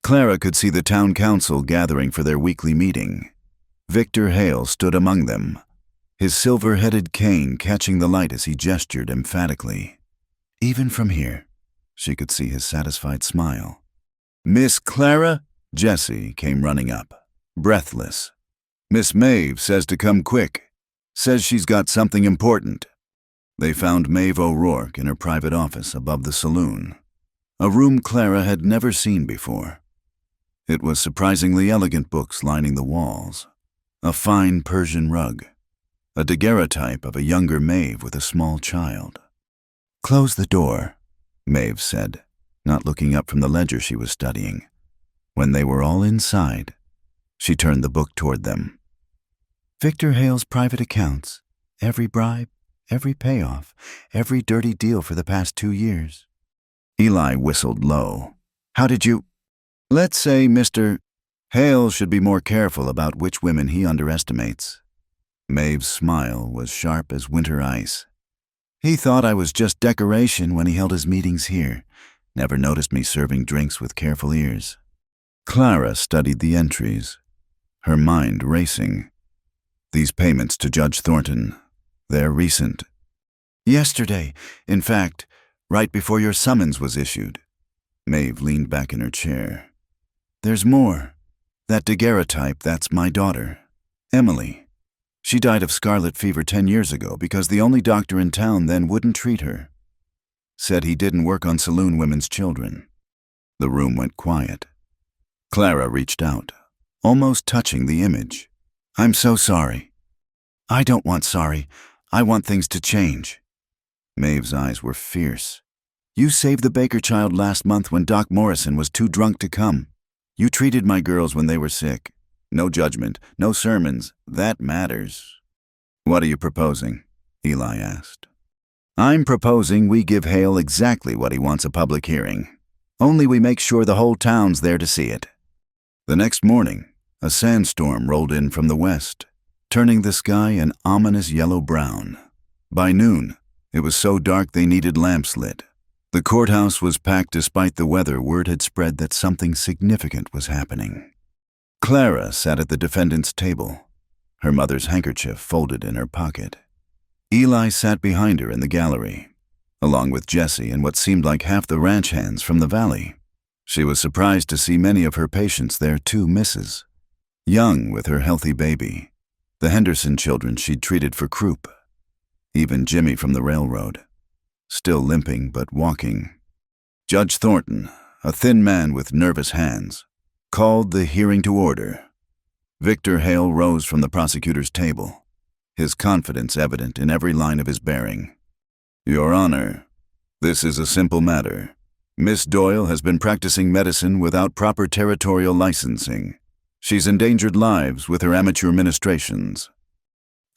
Clara could see the town council gathering for their weekly meeting. Victor Hale stood among them, his silver-headed cane catching the light as he gestured emphatically. Even from here, she could see his satisfied smile. "Miss Clara?" Jessie came running up, breathless. "Miss Maeve says to come quick. Says she's got something important." They found Maeve O'Rourke in her private office above the saloon, a room Clara had never seen before. It was surprisingly elegant books lining the walls, a fine Persian rug, a daguerreotype of a younger Maeve with a small child. "Close the door," Maeve said, not looking up from the ledger she was studying. When they were all inside, she turned the book toward them. "Victor Hale's private accounts, every bribe, every payoff, every dirty deal for the past 2 years. Eli whistled low. "How did you—" "Let's say Mr. Hale should be more careful about which women he underestimates." Maeve's smile was sharp as winter ice. "He thought I was just decoration when he held his meetings here. Never noticed me serving drinks with careful ears." Clara studied the entries, her mind racing. These payments to Judge Thornton, they're recent. "Yesterday, in fact, right before your summons was issued." Maeve leaned back in her chair. "There's more. That daguerreotype, that's my daughter, Emily. She died of scarlet fever 10 years ago because the only doctor in town then wouldn't treat her. Said he didn't work on saloon women's children." The room went quiet. Clara reached out, almost touching the image. "I'm so sorry." "I don't want sorry. I want things to change." Maeve's eyes were fierce. "You saved the Baker child last month when Doc Morrison was too drunk to come. You treated my girls when they were sick. No judgment, no sermons. That matters." "What are you proposing?" Eli asked. "I'm proposing we give Hale exactly what he wants, a public hearing. Only we make sure the whole town's there to see it." The next morning, a sandstorm rolled in from the west, turning the sky an ominous yellow-brown. By noon, it was so dark they needed lamps lit. The courthouse was packed despite the weather. Word had spread that something significant was happening. Clara sat at the defendant's table, her mother's handkerchief folded in her pocket. Eli sat behind her in the gallery, along with Jessie and what seemed like half the ranch hands from the valley. She was surprised to see many of her patients there too, Mrs. Young with her healthy baby, the Henderson children she'd treated for croup, even Jimmy from the railroad, still limping but walking. Judge Thornton, a thin man with nervous hands, called the hearing to order. Victor Hale rose from the prosecutor's table, his confidence evident in every line of his bearing. "Your Honor, this is a simple matter. Miss Doyle has been practicing medicine without proper territorial licensing. She's endangered lives with her amateur ministrations."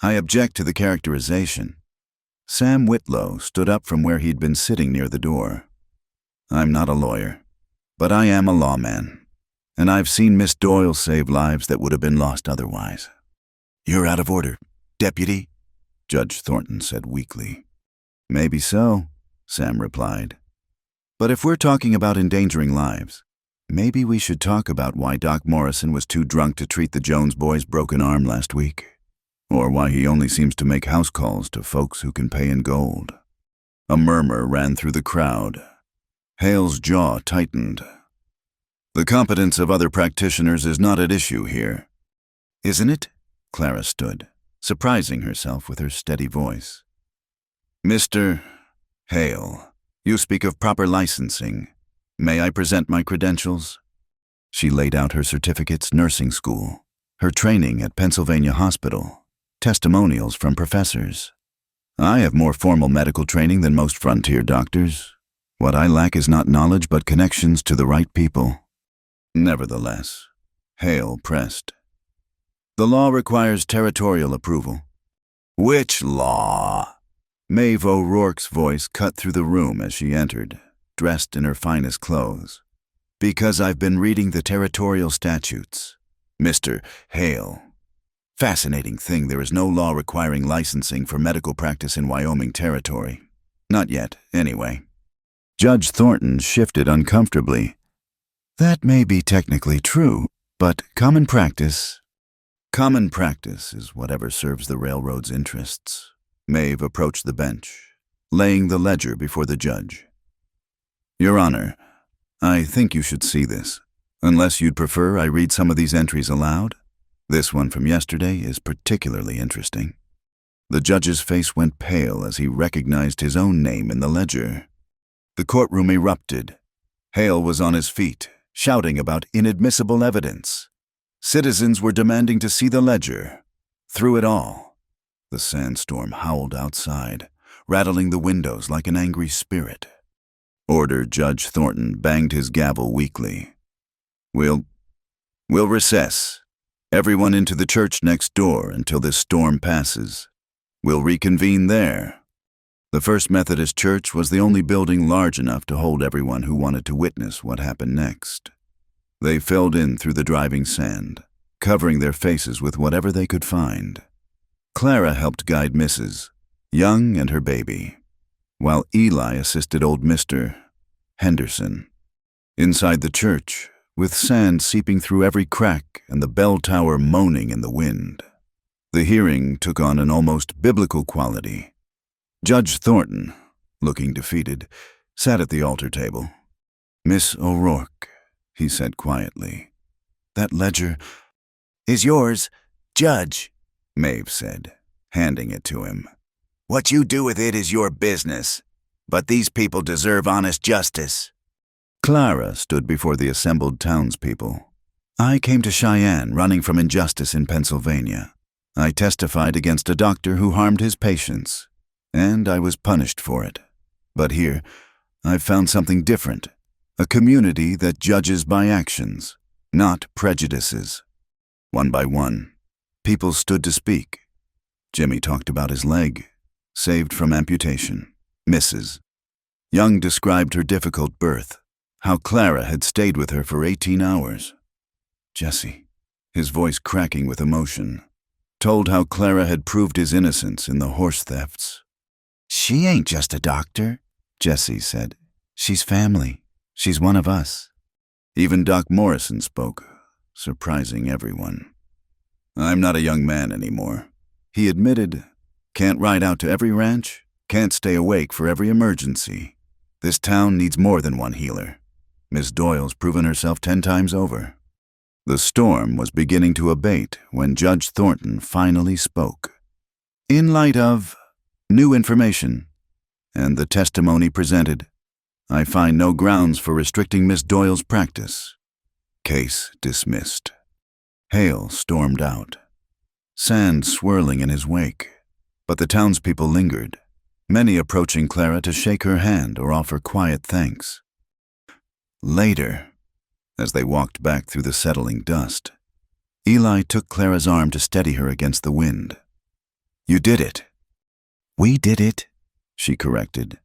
"I object to the characterization." Sam Whitlow stood up from where he'd been sitting near the door. "I'm not a lawyer, but I am a lawman, and I've seen Miss Doyle save lives that would have been lost otherwise." "You're out of order, Deputy," Judge Thornton said weakly. "Maybe so," Sam replied. "But if we're talking about endangering lives, maybe we should talk about why Doc Morrison was too drunk to treat the Jones boy's broken arm last week, or why he only seems to make house calls to folks who can pay in gold." A murmur ran through the crowd. Hale's jaw tightened. "The competence of other practitioners is not at issue here." "Isn't it?" Clara stood, surprising herself with her steady voice. "Mr. Hale, you speak of proper licensing. May I present my credentials?" She laid out her certificates, nursing school, her training at Pennsylvania Hospital, testimonials from professors. "I have more formal medical training than most frontier doctors. What I lack is not knowledge but connections to the right people." Nevertheless, Hale pressed. "The law requires territorial approval." "Which law?" Maeve O'Rourke's voice cut through the room as she entered, dressed in her finest clothes. "Because I've been reading the territorial statutes, Mr. Hale. Fascinating thing, there is no law requiring licensing for medical practice in Wyoming territory. Not yet, anyway. Judge Thornton shifted uncomfortably. That may be technically true, but common practice is whatever serves the railroad's interests. Maeve approached the bench, laying the ledger before the judge. Your Honor, I think you should see this. Unless you'd prefer I read some of these entries aloud. This one from yesterday is particularly interesting. The judge's face went pale as he recognized his own name in the ledger. The courtroom erupted. Hale was on his feet, shouting about inadmissible evidence. Citizens were demanding to see the ledger. Through it all, the sandstorm howled outside, rattling the windows like an angry spirit. Order Judge Thornton banged his gavel weakly. We'll recess. Everyone into the church next door until this storm passes. We'll reconvene there. The First Methodist Church was the only building large enough to hold everyone who wanted to witness what happened next. They filled in through the driving sand, covering their faces with whatever they could find. Clara helped guide Mrs. Young and her baby, while Eli assisted old Mr. Henderson. Inside the church, with sand seeping through every crack and the bell tower moaning in the wind, the hearing took on an almost biblical quality. Judge Thornton, looking defeated, sat at the altar table. Miss O'Rourke, he said quietly, that ledger is yours, Judge, Maeve said, handing it to him. What you do with it is your business, but these people deserve honest justice. Clara stood before the assembled townspeople. I came to Cheyenne running from injustice in Pennsylvania. I testified against a doctor who harmed his patients, and I was punished for it. But here, I've found something different, a community that judges by actions, not prejudices. One by one, people stood to speak. Jimmy talked about his leg, saved from amputation. Mrs. Young described her difficult birth, how Clara had stayed with her for 18 hours. Jesse, his voice cracking with emotion, told how Clara had proved his innocence in the horse thefts. She ain't just a doctor, Jesse said. She's family. She's one of us. Even Doc Morrison spoke, surprising everyone. I'm not a young man anymore, he admitted. Can't ride out to every ranch, can't stay awake for every emergency. This town needs more than one healer. Miss Doyle's proven herself 10 times over. The storm was beginning to abate when Judge Thornton finally spoke. In light of new information and the testimony presented, I find no grounds for restricting Miss Doyle's practice. Case dismissed. Hale stormed out, sand swirling in his wake, but the townspeople lingered, many approaching Clara to shake her hand or offer quiet thanks. Later, as they walked back through the settling dust, Eli took Clara's arm to steady her against the wind. You did it. We did it, she corrected.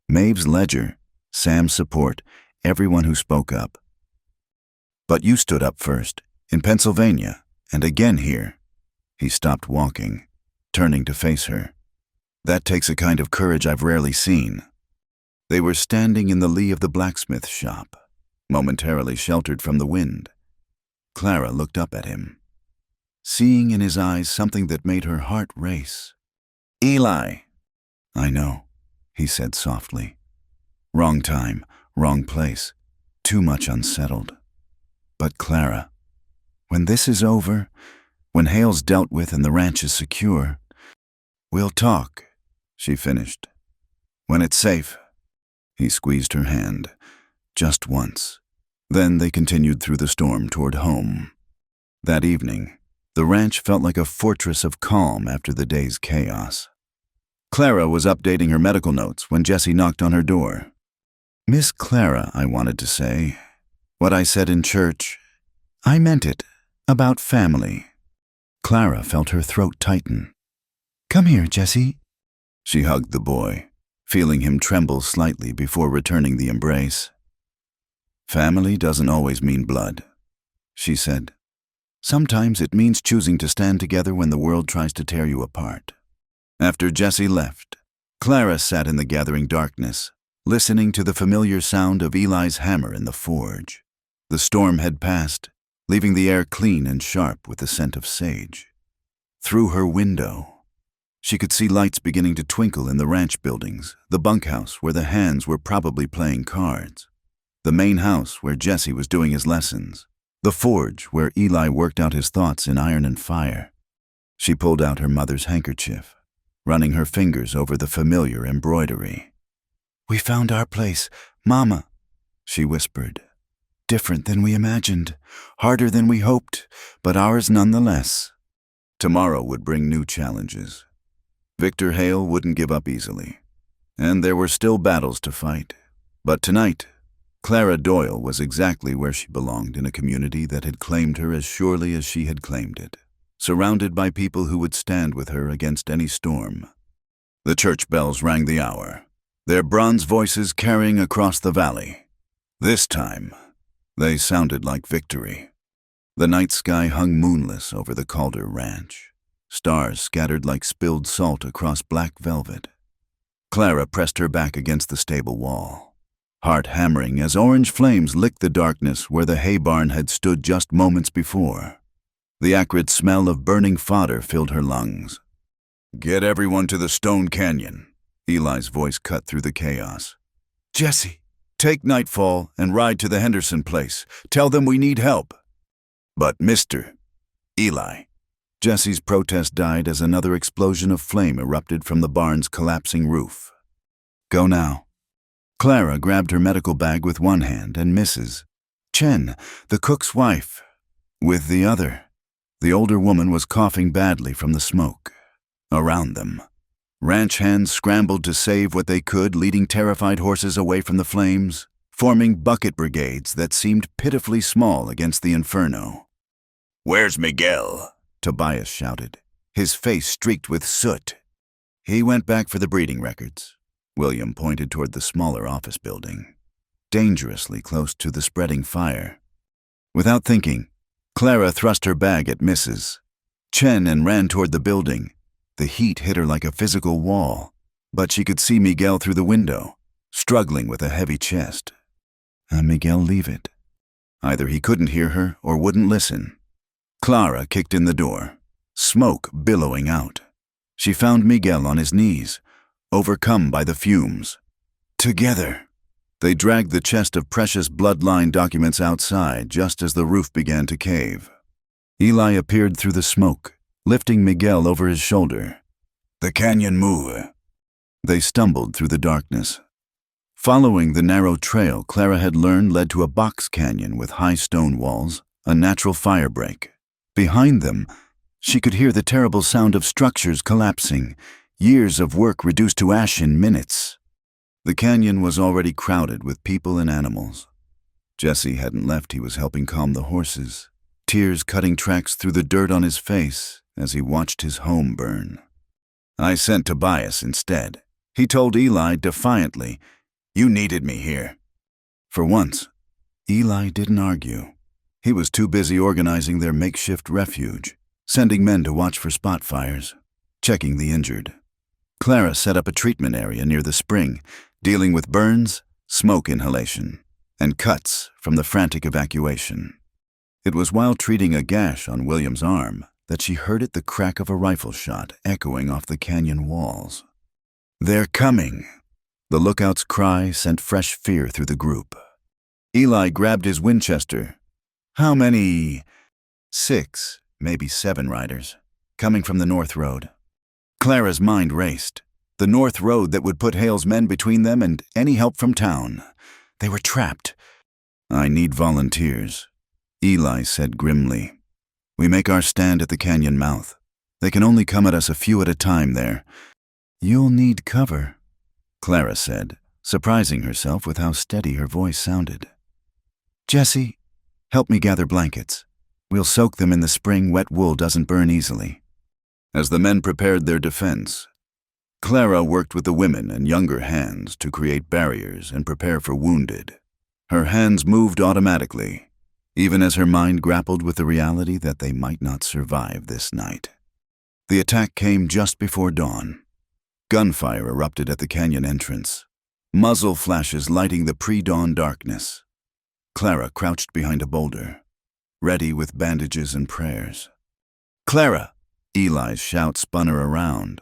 Maeve's ledger, Sam's support, everyone who spoke up. But you stood up first, in Pennsylvania, and again here. He stopped walking, turning to face her. That takes a kind of courage I've rarely seen. They were standing in the lee of the blacksmith shop, momentarily sheltered from the wind. Clara looked up at him, seeing in his eyes something that made her heart race. Eli. I know, he said softly. Wrong time, wrong place, too much unsettled. But Clara, when this is over, when Hale's dealt with and the ranch is secure, we'll talk, she finished. When it's safe. He squeezed her hand, just once. Then they continued through the storm toward home. That evening, the ranch felt like a fortress of calm after the day's chaos. Clara was updating her medical notes when Jesse knocked on her door. Miss Clara, I wanted to say. What I said in church, I meant it, about family. Clara felt her throat tighten. Come here, Jesse. She hugged the boy, feeling him tremble slightly before returning the embrace. Family doesn't always mean blood, she said. Sometimes it means choosing to stand together when the world tries to tear you apart. After Jessie left, Clara sat in the gathering darkness, listening to the familiar sound of Eli's hammer in the forge. The storm had passed, leaving the air clean and sharp with the scent of sage. Through her window, she could see lights beginning to twinkle in the ranch buildings, the bunkhouse where the hands were probably playing cards, the main house where Jessie was doing his lessons, the forge where Eli worked out his thoughts in iron and fire. She pulled out her mother's handkerchief, running her fingers over the familiar embroidery. We found our place, Mama, she whispered. Different than we imagined, harder than we hoped, but ours nonetheless. Tomorrow would bring new challenges. Victor Hale wouldn't give up easily, and there were still battles to fight. But tonight, Clara Doyle was exactly where she belonged in a community that had claimed her as surely as she had claimed it, surrounded by people who would stand with her against any storm. The church bells rang the hour, their bronze voices carrying across the valley. This time, they sounded like victory. The night sky hung moonless over the Calder Ranch, stars scattered like spilled salt across black velvet. Clara pressed her back against the stable wall, heart hammering as orange flames licked the darkness where the hay barn had stood just moments before. The acrid smell of burning fodder filled her lungs. "Get everyone to the Stone Canyon," Eli's voice cut through the chaos. "Jessie, take Nightfall and ride to the Henderson place. Tell them we need help." "But Mr. Eli." Jessie's protest died as another explosion of flame erupted from the barn's collapsing roof. "Go now." Clara grabbed her medical bag with one hand and Mrs. Chen, the cook's wife, with the other. The older woman was coughing badly from the smoke. Around them, ranch hands scrambled to save what they could, leading terrified horses away from the flames, forming bucket brigades that seemed pitifully small against the inferno. "Where's Miguel?" Tobias shouted, his face streaked with soot. "He went back for the breeding records." William pointed toward the smaller office building, dangerously close to the spreading fire. Without thinking, Clara thrust her bag at Mrs. Chen and ran toward the building. The heat hit her like a physical wall, but she could see Miguel through the window, struggling with a heavy chest. Miguel, leave it. Either he couldn't hear her or wouldn't listen. Clara kicked in the door, smoke billowing out. She found Miguel on his knees, overcome by the fumes. Together, they dragged the chest of precious bloodline documents outside just as the roof began to cave. Eli appeared through the smoke, lifting Miguel over his shoulder. "The canyon move." They stumbled through the darkness. Following the narrow trail Clara had learned led to a box canyon with high stone walls, a natural fire break. Behind them, she could hear the terrible sound of structures collapsing, years of work reduced to ash in minutes. The canyon was already crowded with people and animals. Jessie hadn't left. He was helping calm the horses, tears cutting tracks through the dirt on his face as he watched his home burn. "I sent Tobias instead," he told Eli defiantly. "You needed me here." For once, Eli didn't argue. He was too busy organizing their makeshift refuge, sending men to watch for spot fires, checking the injured. Clara set up a treatment area near the spring, dealing with burns, smoke inhalation, and cuts from the frantic evacuation. It was while treating a gash on William's arm that she heard the crack of a rifle shot echoing off the canyon walls. "They're coming!" The lookout's cry sent fresh fear through the group. Eli grabbed his Winchester. "How many?" "6, maybe 7 riders, coming from the North Road." Clara's mind raced. The North Road that would put Hale's men between them and any help from town. They were trapped. "I need volunteers," Eli said grimly. "We make our stand at the canyon mouth. They can only come at us a few at a time there." "You'll need cover," Clara said, surprising herself with how steady her voice sounded. "Jessie, help me gather blankets. We'll soak them in the spring. Wet wool doesn't burn easily." As the men prepared their defense, Clara worked with the women and younger hands to create barriers and prepare for wounded. Her hands moved automatically, even as her mind grappled with the reality that they might not survive this night. The attack came just before dawn. Gunfire erupted at the canyon entrance, muzzle flashes lighting the pre-dawn darkness. Clara crouched behind a boulder, ready with bandages and prayers. "Clara!" Eli's shout spun her around.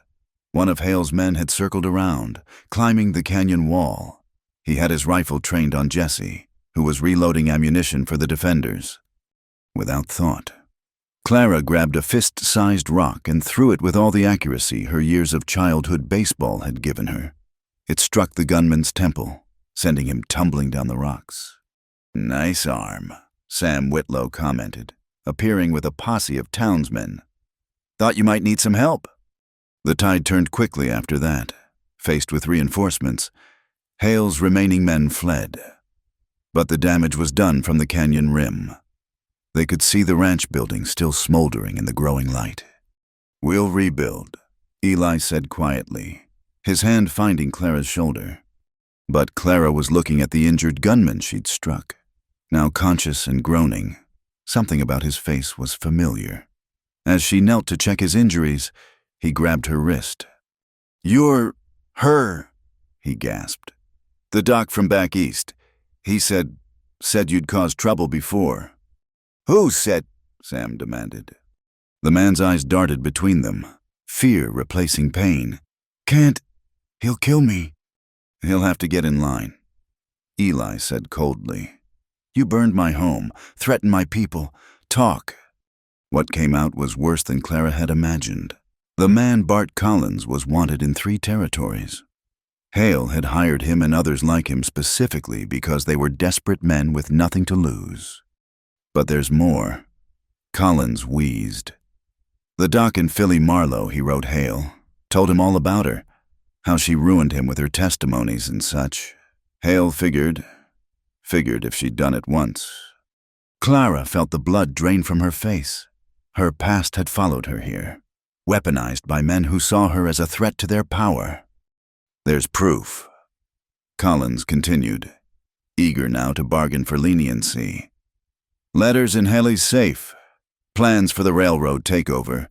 One of Hale's men had circled around, climbing the canyon wall. He had his rifle trained on Jesse, who was reloading ammunition for the defenders. Without thought, Clara grabbed a fist-sized rock and threw it with all the accuracy her years of childhood baseball had given her. It struck the gunman's temple, sending him tumbling down the rocks. "Nice arm," Sam Whitlow commented, appearing with a posse of townsmen. "Thought you might need some help." The tide turned quickly after that. Faced with reinforcements, Hale's remaining men fled. But the damage was done from the canyon rim. They could see the ranch building still smoldering in the growing light. "We'll rebuild," Eli said quietly, his hand finding Clara's shoulder. But Clara was looking at the injured gunman she'd struck, now conscious and groaning. Something about his face was familiar. As she knelt to check his injuries, he grabbed her wrist. "You're her," he gasped. "The doc from back east. He said you'd caused trouble before." "Who said?" Sam demanded. The man's eyes darted between them, fear replacing pain. "Can't. He'll kill me." "He'll have to get in line," Eli said coldly. "You burned my home, threatened my people. Talk." What came out was worse than Clara had imagined. The man Bart Collins was wanted in 3 territories. Hale had hired him and others like him specifically because they were desperate men with nothing to lose. But there's more. Collins wheezed. The doc in Philly Marlowe, he wrote Hale, told him all about her, how she ruined him with her testimonies and such. Hale figured if she'd done it once. Clara felt the blood drain from her face. Her past had followed her here, weaponized by men who saw her as a threat to their power. "There's proof," Collins continued, eager now to bargain for leniency. "Letters in Haley's safe, plans for the railroad takeover,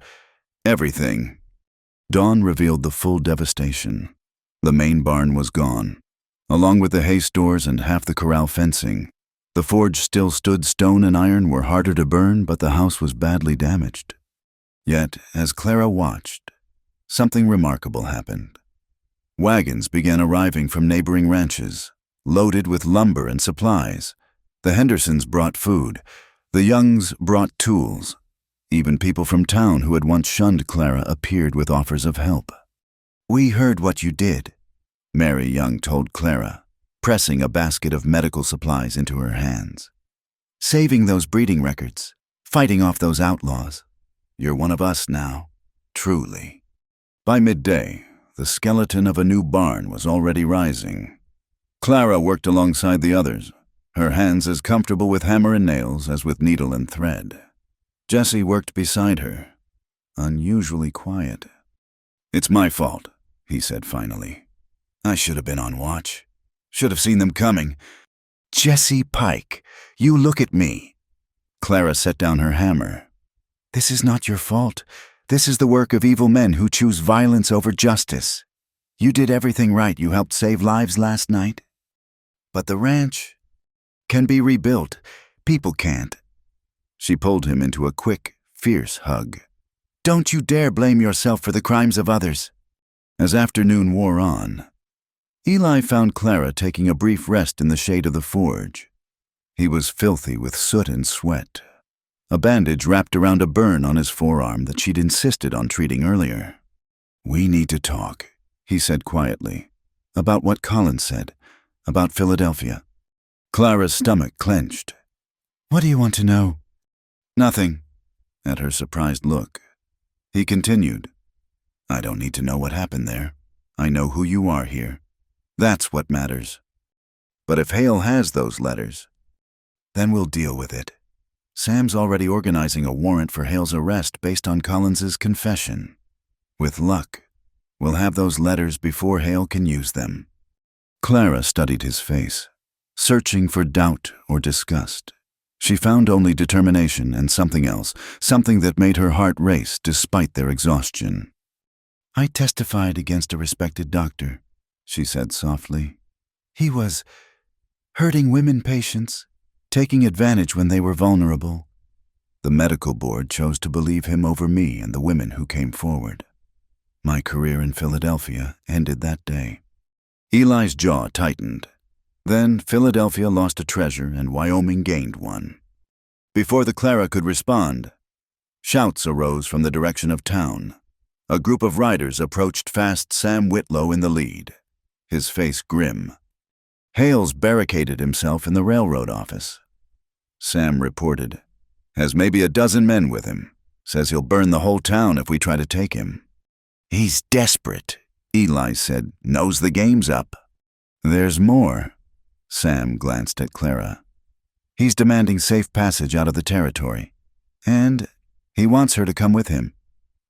everything." Dawn revealed the full devastation. The main barn was gone, along with the hay stores and half the corral fencing. The forge still stood. Stone and iron were harder to burn, but the house was badly damaged. Yet, as Clara watched, something remarkable happened. Wagons began arriving from neighboring ranches, loaded with lumber and supplies. The Hendersons brought food. The Youngs brought tools. Even people from town who had once shunned Clara appeared with offers of help. "We heard what you did," Mary Young told Clara, pressing a basket of medical supplies into her hands. "Saving those breeding records, fighting off those outlaws. You're one of us now, truly." By midday, the skeleton of a new barn was already rising. Clara worked alongside the others, her hands as comfortable with hammer and nails as with needle and thread. Jesse worked beside her, unusually quiet. "It's my fault," he said finally. "I should have been on watch. Should have seen them coming." "Jesse Pike, you look at me." Clara set down her hammer. "This is not your fault. This is the work of evil men who choose violence over justice. You did everything right. You helped save lives last night. But the ranch can be rebuilt. People can't." She pulled him into a quick, fierce hug. "Don't you dare blame yourself for the crimes of others." As afternoon wore on, Eli found Clara taking a brief rest in the shade of the forge. He was filthy with soot and sweat, a bandage wrapped around a burn on his forearm that she'd insisted on treating earlier. "We need to talk," he said quietly, "about what Collins said, about Philadelphia." Clara's stomach clenched. "What do you want to know?" "Nothing," at her surprised look. He continued, "I don't need to know what happened there. I know who you are here. That's what matters. But if Hale has those letters, then we'll deal with it. Sam's already organizing a warrant for Hale's arrest based on Collins's confession. With luck, we'll have those letters before Hale can use them." Clara studied his face, searching for doubt or disgust. She found only determination and something else, something that made her heart race despite their exhaustion. I testified against a respected doctor, she said softly. He was hurting women patients, taking advantage when they were vulnerable. The medical board chose to believe him over me and the women who came forward. My career in Philadelphia ended that day. Eli's jaw tightened. Then Philadelphia lost a treasure and Wyoming gained one. Before the Clara could respond, shouts arose from the direction of town. A group of riders approached fast, Sam Whitlow in the lead, his face grim. Hales barricaded himself in the railroad office. Sam reported, "Has maybe a dozen men with him. Says he'll burn the whole town if we try to take him." He's desperate, Eli said. "Knows the game's up." "There's more." Sam glanced at Clara. "He's demanding safe passage out of the territory. And he wants her to come with him.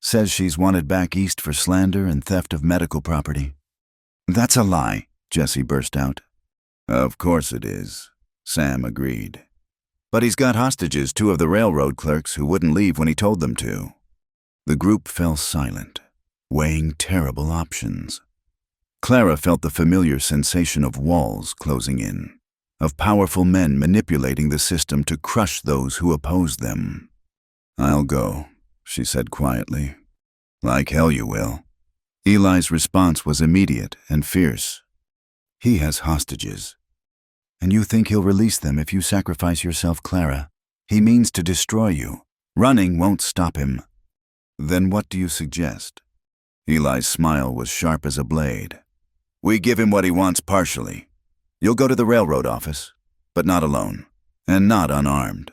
Says she's wanted back east for slander and theft of medical property." "That's a lie," Jesse burst out. "Of course it is," Sam agreed. "But he's got hostages, 2 of the railroad clerks who wouldn't leave when he told them to." The group fell silent, weighing terrible options. Clara felt the familiar sensation of walls closing in, of powerful men manipulating the system to crush those who opposed them. "I'll go," she said quietly. "Like hell you will." Eli's response was immediate and fierce. "He has hostages. And you think he'll release them if you sacrifice yourself, Clara? He means to destroy you. Running won't stop him." "Then what do you suggest?" Eli's smile was sharp as a blade. "We give him what he wants partially. You'll go to the railroad office, but not alone, and not unarmed."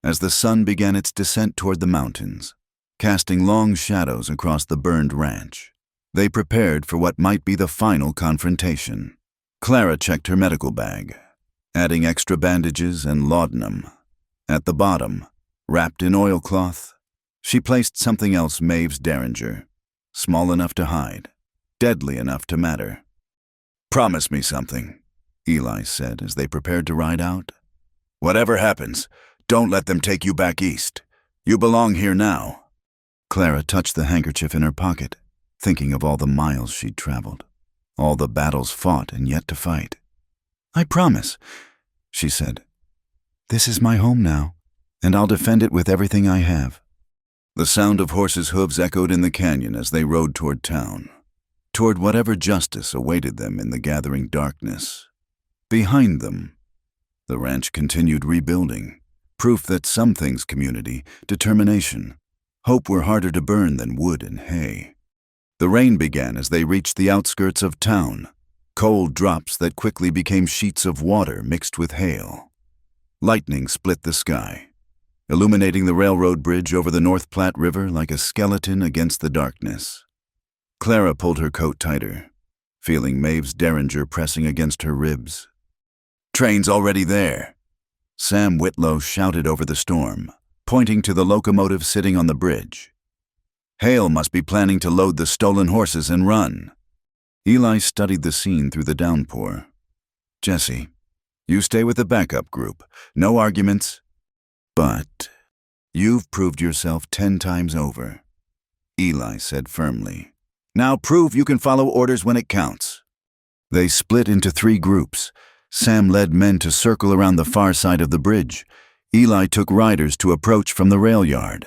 As the sun began its descent toward the mountains, casting long shadows across the burned ranch, they prepared for what might be the final confrontation. Clara checked her medical bag, adding extra bandages and laudanum. At the bottom, wrapped in oilcloth, she placed something else, Maeve's derringer, small enough to hide, deadly enough to matter. "Promise me something," Eli said as they prepared to ride out. "Whatever happens, don't let them take you back east. You belong here now." Clara touched the handkerchief in her pocket, thinking of all the miles she'd traveled, all the battles fought and yet to fight. "I promise," she said. "This is my home now, and I'll defend it with everything I have." The sound of horses' hooves echoed in the canyon as they rode toward town, toward whatever justice awaited them in the gathering darkness. Behind them, the ranch continued rebuilding, proof that some things, community, determination, hope were harder to burn than wood and hay. The rain began as they reached the outskirts of town, cold drops that quickly became sheets of water mixed with hail. Lightning split the sky, illuminating the railroad bridge over the North Platte River like a skeleton against the darkness. Clara pulled her coat tighter, feeling Maeve's derringer pressing against her ribs. "Train's already there," Sam Whitlow shouted over the storm, pointing to the locomotive sitting on the bridge. "Hale must be planning to load the stolen horses and run." Eli studied the scene through the downpour. "Jesse, you stay with the backup group. No arguments. But you've proved yourself 10 times over," Eli said firmly. "Now prove you can follow orders when it counts." They split into 3 groups. Sam led men to circle around the far side of the bridge. Eli took riders to approach from the rail yard.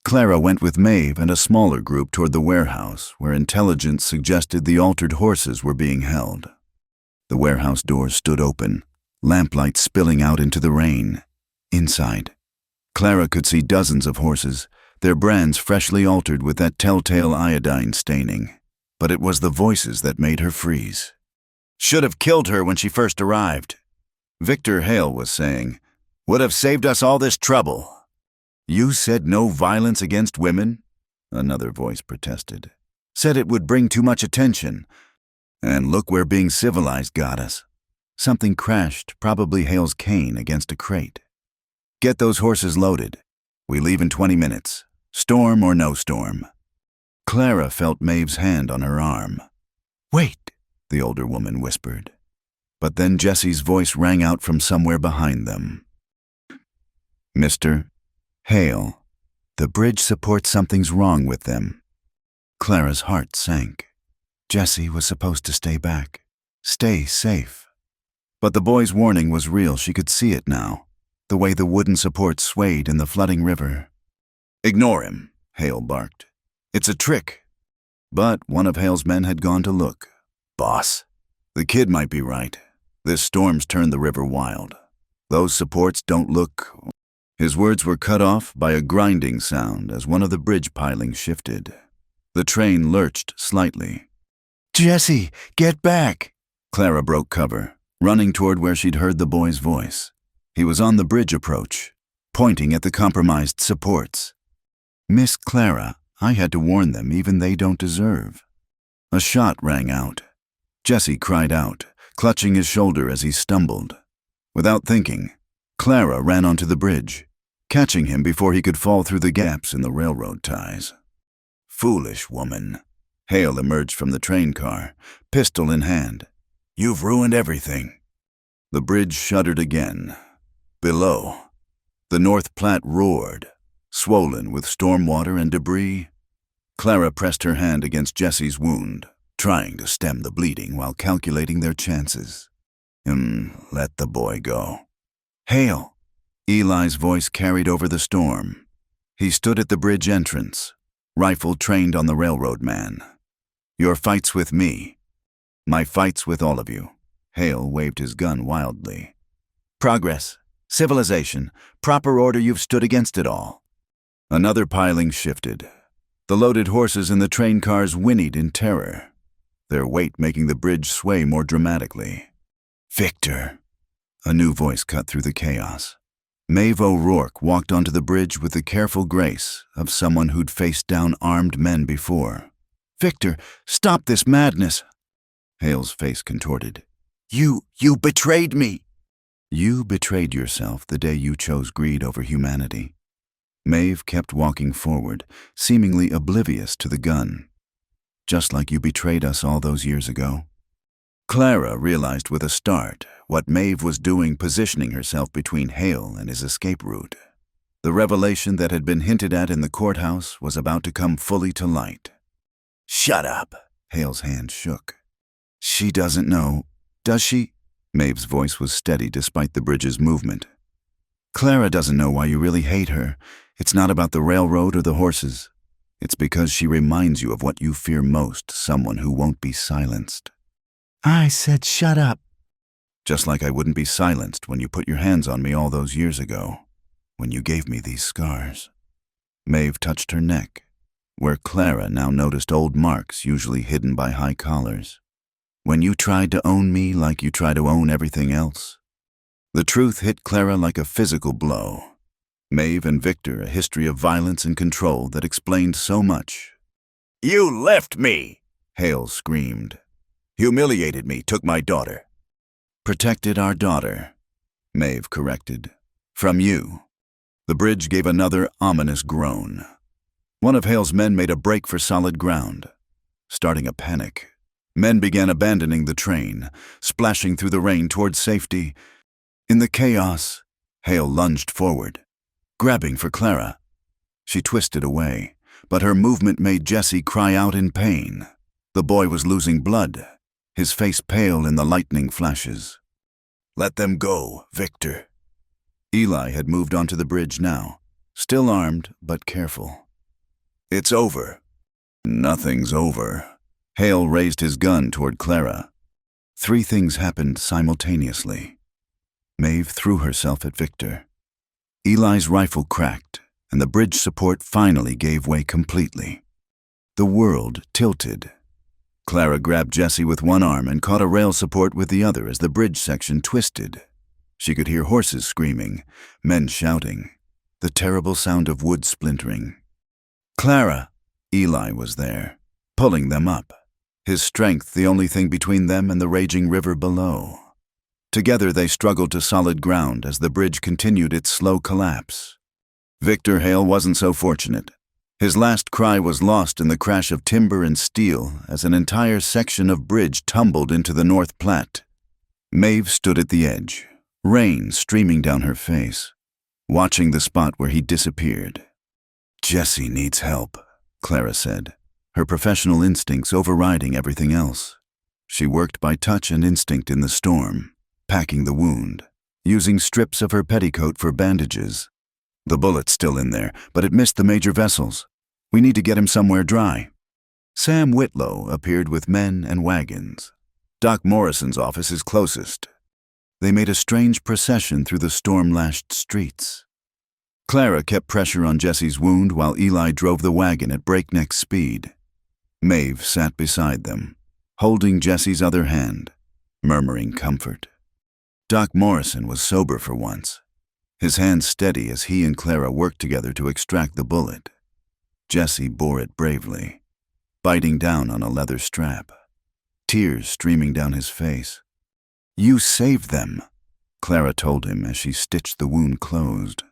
Clara went with Maeve and a smaller group toward the warehouse, where intelligence suggested the altered horses were being held. The warehouse doors stood open, lamplight spilling out into the rain. Inside, Clara could see dozens of horses, their brands freshly altered with that telltale iodine staining. But it was the voices that made her freeze. "Should have killed her when she first arrived," Victor Hale was saying. "Would have saved us all this trouble." "You said no violence against women?" another voice protested. "Said it would bring too much attention. And look where being civilized got us." Something crashed, probably Hale's cane, against a crate. "Get those horses loaded. We leave in 20 minutes, storm or no storm." Clara felt Maeve's hand on her arm. "Wait," the older woman whispered. But then Jesse's voice rang out from somewhere behind them. Mr. Hale, the bridge support something's wrong with them. Clara's heart sank. Jessie was supposed to stay back. Stay safe. But the boy's warning was real. She could see it now, the way the wooden support swayed in the flooding river. "Ignore him," Hale barked. "It's a trick." But one of Hale's men had gone to look. "Boss, the kid might be right. This storm's turned the river wild. Those supports don't look—" His words were cut off by a grinding sound as one of the bridge pilings shifted. The train lurched slightly. "Jessie, get back!" Clara broke cover, running toward where she'd heard the boy's voice. He was on the bridge approach, pointing at the compromised supports. "Miss Clara, I had to warn them, even they don't deserve." A shot rang out. Jessie cried out, clutching his shoulder as he stumbled. Without thinking, Clara ran onto the bridge, catching him before he could fall through the gaps in the railroad ties. "Foolish woman." Hale emerged from the train car, pistol in hand. "You've ruined everything." The bridge shuddered again. Below, the North Platte roared, swollen with storm water and debris. Clara pressed her hand against Jessie's wound, trying to stem the bleeding while calculating their chances. Let the boy go." "Hale!" Eli's voice carried over the storm. He stood at the bridge entrance, rifle trained on the railroad man. "Your fight's with me. My fight's with all of you." Hale waved his gun wildly. "Progress, civilization, proper order, you've stood against it all." Another piling shifted. The loaded horses in the train cars whinnied in terror, their weight making the bridge sway more dramatically. "Victor!" A new voice cut through the chaos. Maeve O'Rourke walked onto the bridge with the careful grace of someone who'd faced down armed men before. "Victor, stop this madness!" Hale's face contorted. You betrayed me!" "You betrayed yourself the day you chose greed over humanity." Maeve kept walking forward, seemingly oblivious to the gun. "Just like you betrayed us all those years ago." Clara realized with a start what Maeve was doing, positioning herself between Hale and his escape route. The revelation that had been hinted at in the courthouse was about to come fully to light. "Shut up!" Hale's hand shook. "She doesn't know, does she?" Maeve's voice was steady despite the bridge's movement. "Clara doesn't know why you really hate her. It's not about the railroad or the horses. It's because she reminds you of what you fear most, someone who won't be silenced." "I said shut up." "Just like I wouldn't be silenced when you put your hands on me all those years ago, when you gave me these scars." Maeve touched her neck, where Clara now noticed old marks usually hidden by high collars. "When you tried to own me like you try to own everything else." The truth hit Clara like a physical blow. Maeve and Victor, a history of violence and control that explained so much. "You left me!" Hale screamed. "Humiliated me, took my daughter." "Protected our daughter," Maeve corrected. "From you." The bridge gave another ominous groan. One of Hale's men made a break for solid ground, starting a panic. Men began abandoning the train, splashing through the rain toward safety. In the chaos, Hale lunged forward, grabbing for Clara. She twisted away, but her movement made Jessie cry out in pain. The boy was losing blood, his face pale in the lightning flashes. "Let them go, Victor." Eli had moved onto the bridge now, still armed but careful. "It's over." "Nothing's over." Hale raised his gun toward Clara. Three things happened simultaneously. Maeve threw herself at Victor. Eli's rifle cracked, and the bridge support finally gave way completely. The world tilted. Clara grabbed Jessie with one arm and caught a rail support with the other as the bridge section twisted. She could hear horses screaming, men shouting, the terrible sound of wood splintering. "Clara!" Eli was there, pulling them up, his strength the only thing between them and the raging river below. Together they struggled to solid ground as the bridge continued its slow collapse. Victor Hale wasn't so fortunate. His last cry was lost in the crash of timber and steel as an entire section of bridge tumbled into the North Platte. Maeve stood at the edge, rain streaming down her face. watching the spot where he disappeared. "Jesse needs help," Clara said, her professional instincts overriding everything else. She worked by touch and instinct in the storm, packing the wound, using strips of her petticoat for bandages. "The bullet's still in there, but it missed the major vessels. We need to get him somewhere dry." Sam Whitlow appeared with men and wagons. Doc Morrison's office is closest. They made a strange procession through the storm-lashed streets. Clara kept pressure on Jesse's wound while Eli drove the wagon at breakneck speed. Maeve sat beside them, holding Jesse's other hand, murmuring comfort. Doc Morrison was sober for once, his hands steady as he and Clara worked together to extract the bullet. Jesse bore it bravely, biting down on a leather strap, tears streaming down his face. "You saved them," Clara told him as she stitched the wound closed.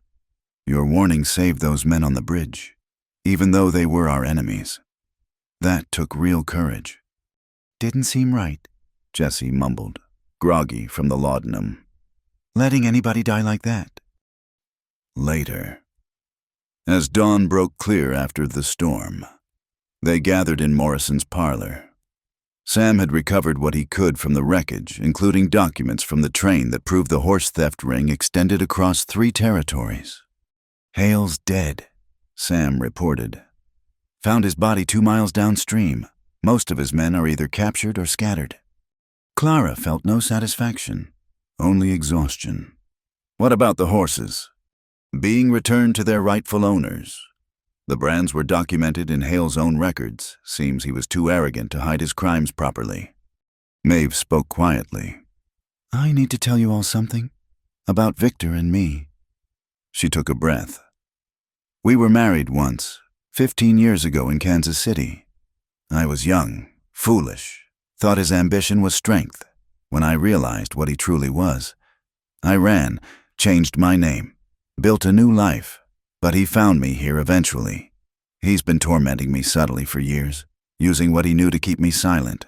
"Your warning saved those men on the bridge, even though they were our enemies." That took real courage. "Didn't seem right," Jesse mumbled, groggy from the laudanum. "Letting anybody die like that." Later, as dawn broke clear after the storm, they gathered in Morrison's parlor. Sam had recovered what he could from the wreckage, including documents from the train that proved the horse theft ring extended across 3 territories. "Hale's dead," Sam reported. "Found his body 2 miles downstream. Most of his men are either captured or scattered." Clara felt no satisfaction, only exhaustion. "What about the horses?" "Being returned to their rightful owners. The brands were documented in Hale's own records. Seems he was too arrogant to hide his crimes properly." Maeve spoke quietly. "I need to tell you all something about Victor and me." She took a breath. "We were married once, 15 years ago in Kansas City. I was young, foolish, thought his ambition was strength. When I realized what he truly was, I ran, changed my name, built a new life. But he found me here eventually. He's been tormenting me subtly for years, using what he knew to keep me silent."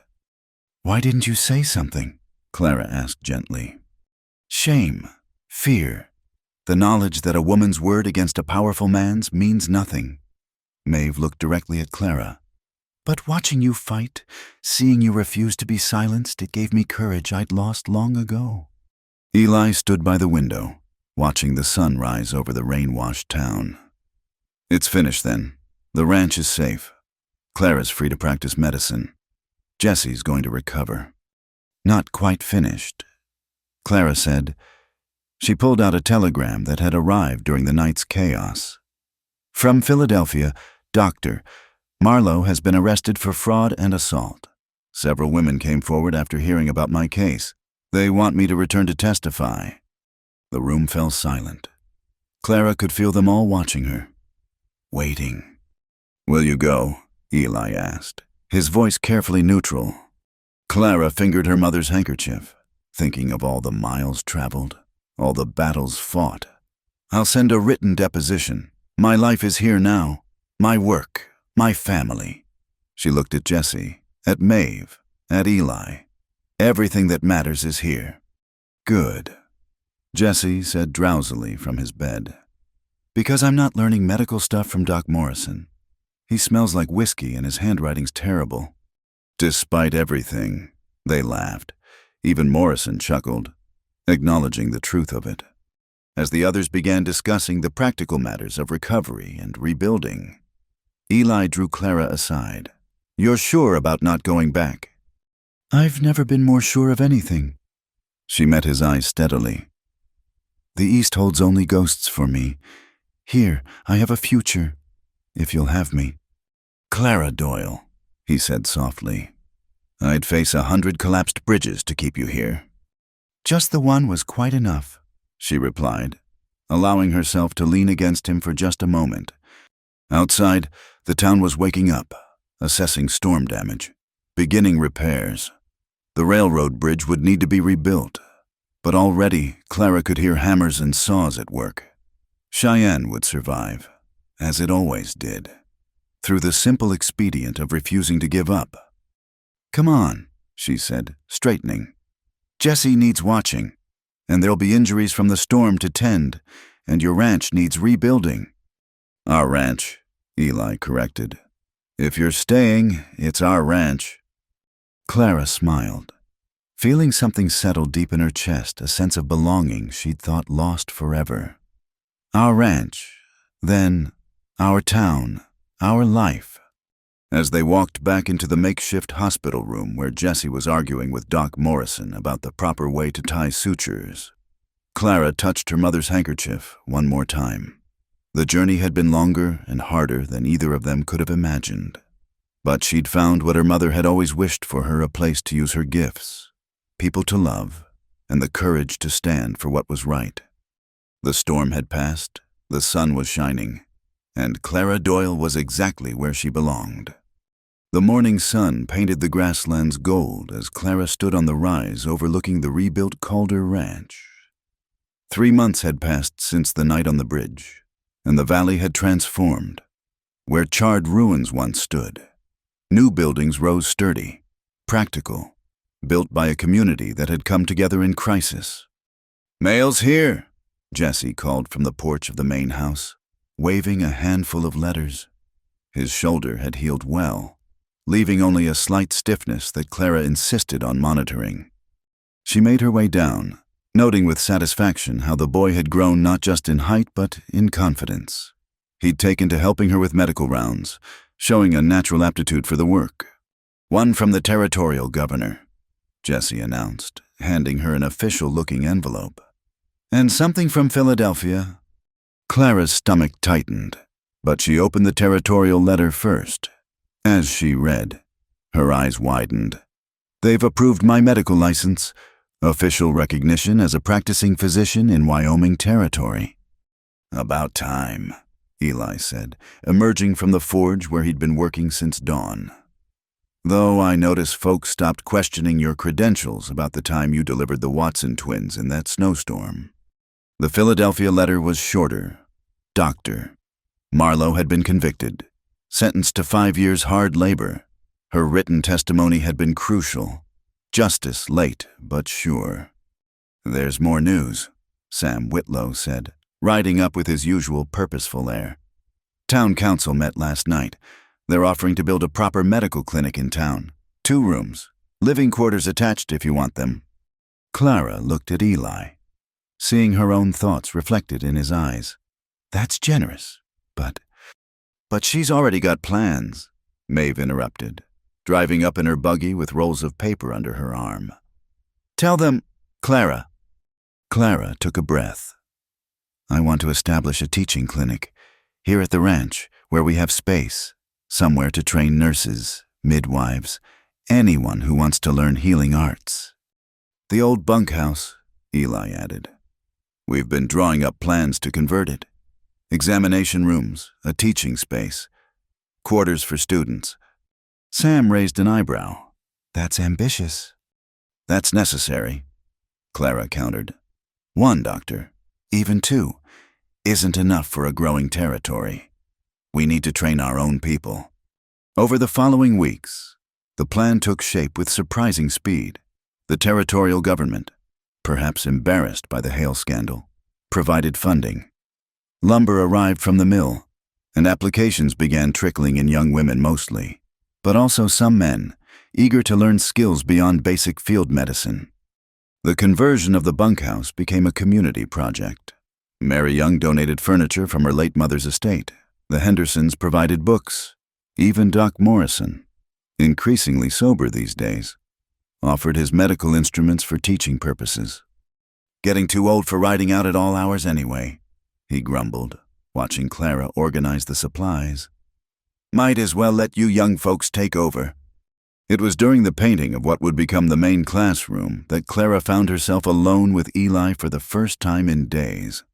"Why didn't you say something?" Clara asked gently. "Shame, fear, the knowledge that a woman's word against a powerful man's means nothing." Maeve looked directly at Clara. "But watching you fight, seeing you refuse to be silenced, it gave me courage I'd lost long ago." Eli stood by the window, watching the sun rise over the rain-washed town. "It's finished then. The ranch is safe. Clara's free to practice medicine. Jesse's going to recover." "Not quite finished," Clara said. She pulled out a telegram that had arrived during the night's chaos. "From Philadelphia, Doctor, Marlowe has been arrested for fraud and assault. Several women came forward after hearing about my case. They want me to return to testify." The room fell silent. Clara could feel them all watching her, waiting. "Will you go?" Eli asked, his voice carefully neutral. Clara fingered her mother's handkerchief, thinking of all the miles traveled, all the battles fought. "I'll send a written deposition. My life is here now. My work, my family." She looked at Jesse, at Maeve, at Eli. "Everything that matters is here." "Good," Jesse said drowsily from his bed. "Because I'm not learning medical stuff from Doc Morrison. He smells like whiskey and his handwriting's terrible." "Despite everything," they laughed. Even Morrison chuckled, acknowledging the truth of it. As the others began discussing the practical matters of recovery and rebuilding, Eli drew Clara aside. "You're sure about not going back?" "I've never been more sure of anything." She met his eyes steadily. "The East holds only ghosts for me. Here, I have a future, if you'll have me." "Clara Doyle," he said softly, "I'd face 100 collapsed bridges to keep you here." "Just the one was quite enough," she replied, allowing herself to lean against him for just a moment. Outside, the town was waking up, assessing storm damage, beginning repairs. The railroad bridge would need to be rebuilt, but already Clara could hear hammers and saws at work. Cheyenne would survive, as it always did, through the simple expedient of refusing to give up. "Come on," she said, straightening. "Jesse needs watching, and there'll be injuries from the storm to tend, and your ranch needs rebuilding." "Our ranch," Eli corrected. "If you're staying, it's our ranch." Clara smiled, feeling something settle deep in her chest, a sense of belonging she'd thought lost forever. Our ranch, then our town, our life. As they walked back into the makeshift hospital room where Jessie was arguing with Doc Morrison about the proper way to tie sutures, Clara touched her mother's handkerchief one more time. The journey had been longer and harder than either of them could have imagined. But she'd found what her mother had always wished for her, a place to use her gifts, people to love, and the courage to stand for what was right. The storm had passed, the sun was shining, and Clara Doyle was exactly where she belonged. The morning sun painted the grasslands gold as Clara stood on the rise overlooking the rebuilt Calder Ranch. 3 months had passed since the night on the bridge, and the valley had transformed. Where charred ruins once stood, new buildings rose sturdy, practical, built by a community that had come together in crisis. "Mail's here," Jesse called from the porch of the main house, waving a handful of letters. His shoulder had healed well, leaving only a slight stiffness that Clara insisted on monitoring. She made her way down, noting with satisfaction how the boy had grown not just in height but in confidence. He'd taken to helping her with medical rounds, showing a natural aptitude for the work. "One from the territorial governor," Jessie announced, handing her an official-looking envelope. "And something from Philadelphia." Clara's stomach tightened, but she opened the territorial letter first. As she read, her eyes widened. "They've approved my medical license, official recognition as a practicing physician in Wyoming Territory." "About time," Eli said, emerging from the forge where he'd been working since dawn. "Though I notice folks stopped questioning your credentials about the time you delivered the Watson twins in that snowstorm." The Philadelphia letter was shorter. Doctor. Marlowe had been convicted, sentenced to 5 years hard labor. Her written testimony had been crucial. Justice late, but sure. "There's more news," Sam Whitlow said, riding up with his usual purposeful air. "Town council met last night. They're offering to build a proper medical clinic in town. 2 rooms, living quarters attached if you want them." Clara looked at Eli, seeing her own thoughts reflected in his eyes. "That's generous, but she's already got plans," Maeve interrupted, driving up in her buggy with rolls of paper under her arm. "Tell them, Clara." Clara took a breath. "I want to establish a teaching clinic here at the ranch where we have space, somewhere to train nurses, midwives, anyone who wants to learn healing arts." "The old bunkhouse," Eli added. "We've been drawing up plans to convert it. Examination rooms, a teaching space, quarters for students." Sam raised an eyebrow. "That's ambitious." "That's necessary," Clara countered. "1 doctor, even 2, isn't enough for a growing territory. We need to train our own people." Over the following weeks, the plan took shape with surprising speed. The territorial government, perhaps embarrassed by the Hale scandal, provided funding. Lumber arrived from the mill, and applications began trickling in young women mostly, but also some men, eager to learn skills beyond basic field medicine. The conversion of the bunkhouse became a community project. Mary Young donated furniture from her late mother's estate. The Hendersons provided books. Even Doc Morrison, increasingly sober these days, offered his medical instruments for teaching purposes. "Getting too old for riding out at all hours anyway," he grumbled, watching Clara organize the supplies. "Might as well let you young folks take over." It was during the painting of what would become the main classroom that Clara found herself alone with Eli for the first time in days.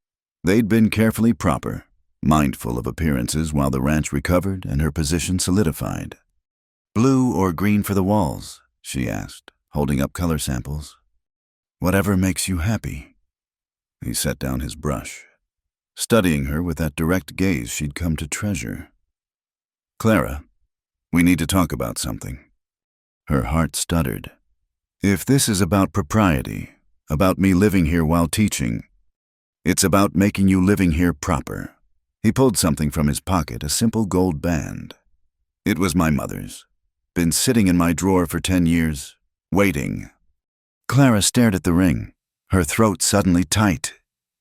They'd been carefully proper, mindful of appearances while the ranch recovered and her position solidified. "Blue or green for the walls?" she asked, holding up color samples. "Whatever makes you happy." He set down his brush, studying her with that direct gaze she'd come to treasure. "Clara, we need to talk about something." Her heart stuttered. "If this is about propriety, about me living here while teaching..." It's about making you living here proper. He pulled something from his pocket, a simple gold band. It was my mother's. Been sitting in my drawer for 10 years, waiting. Clara stared at the ring, her throat suddenly tight.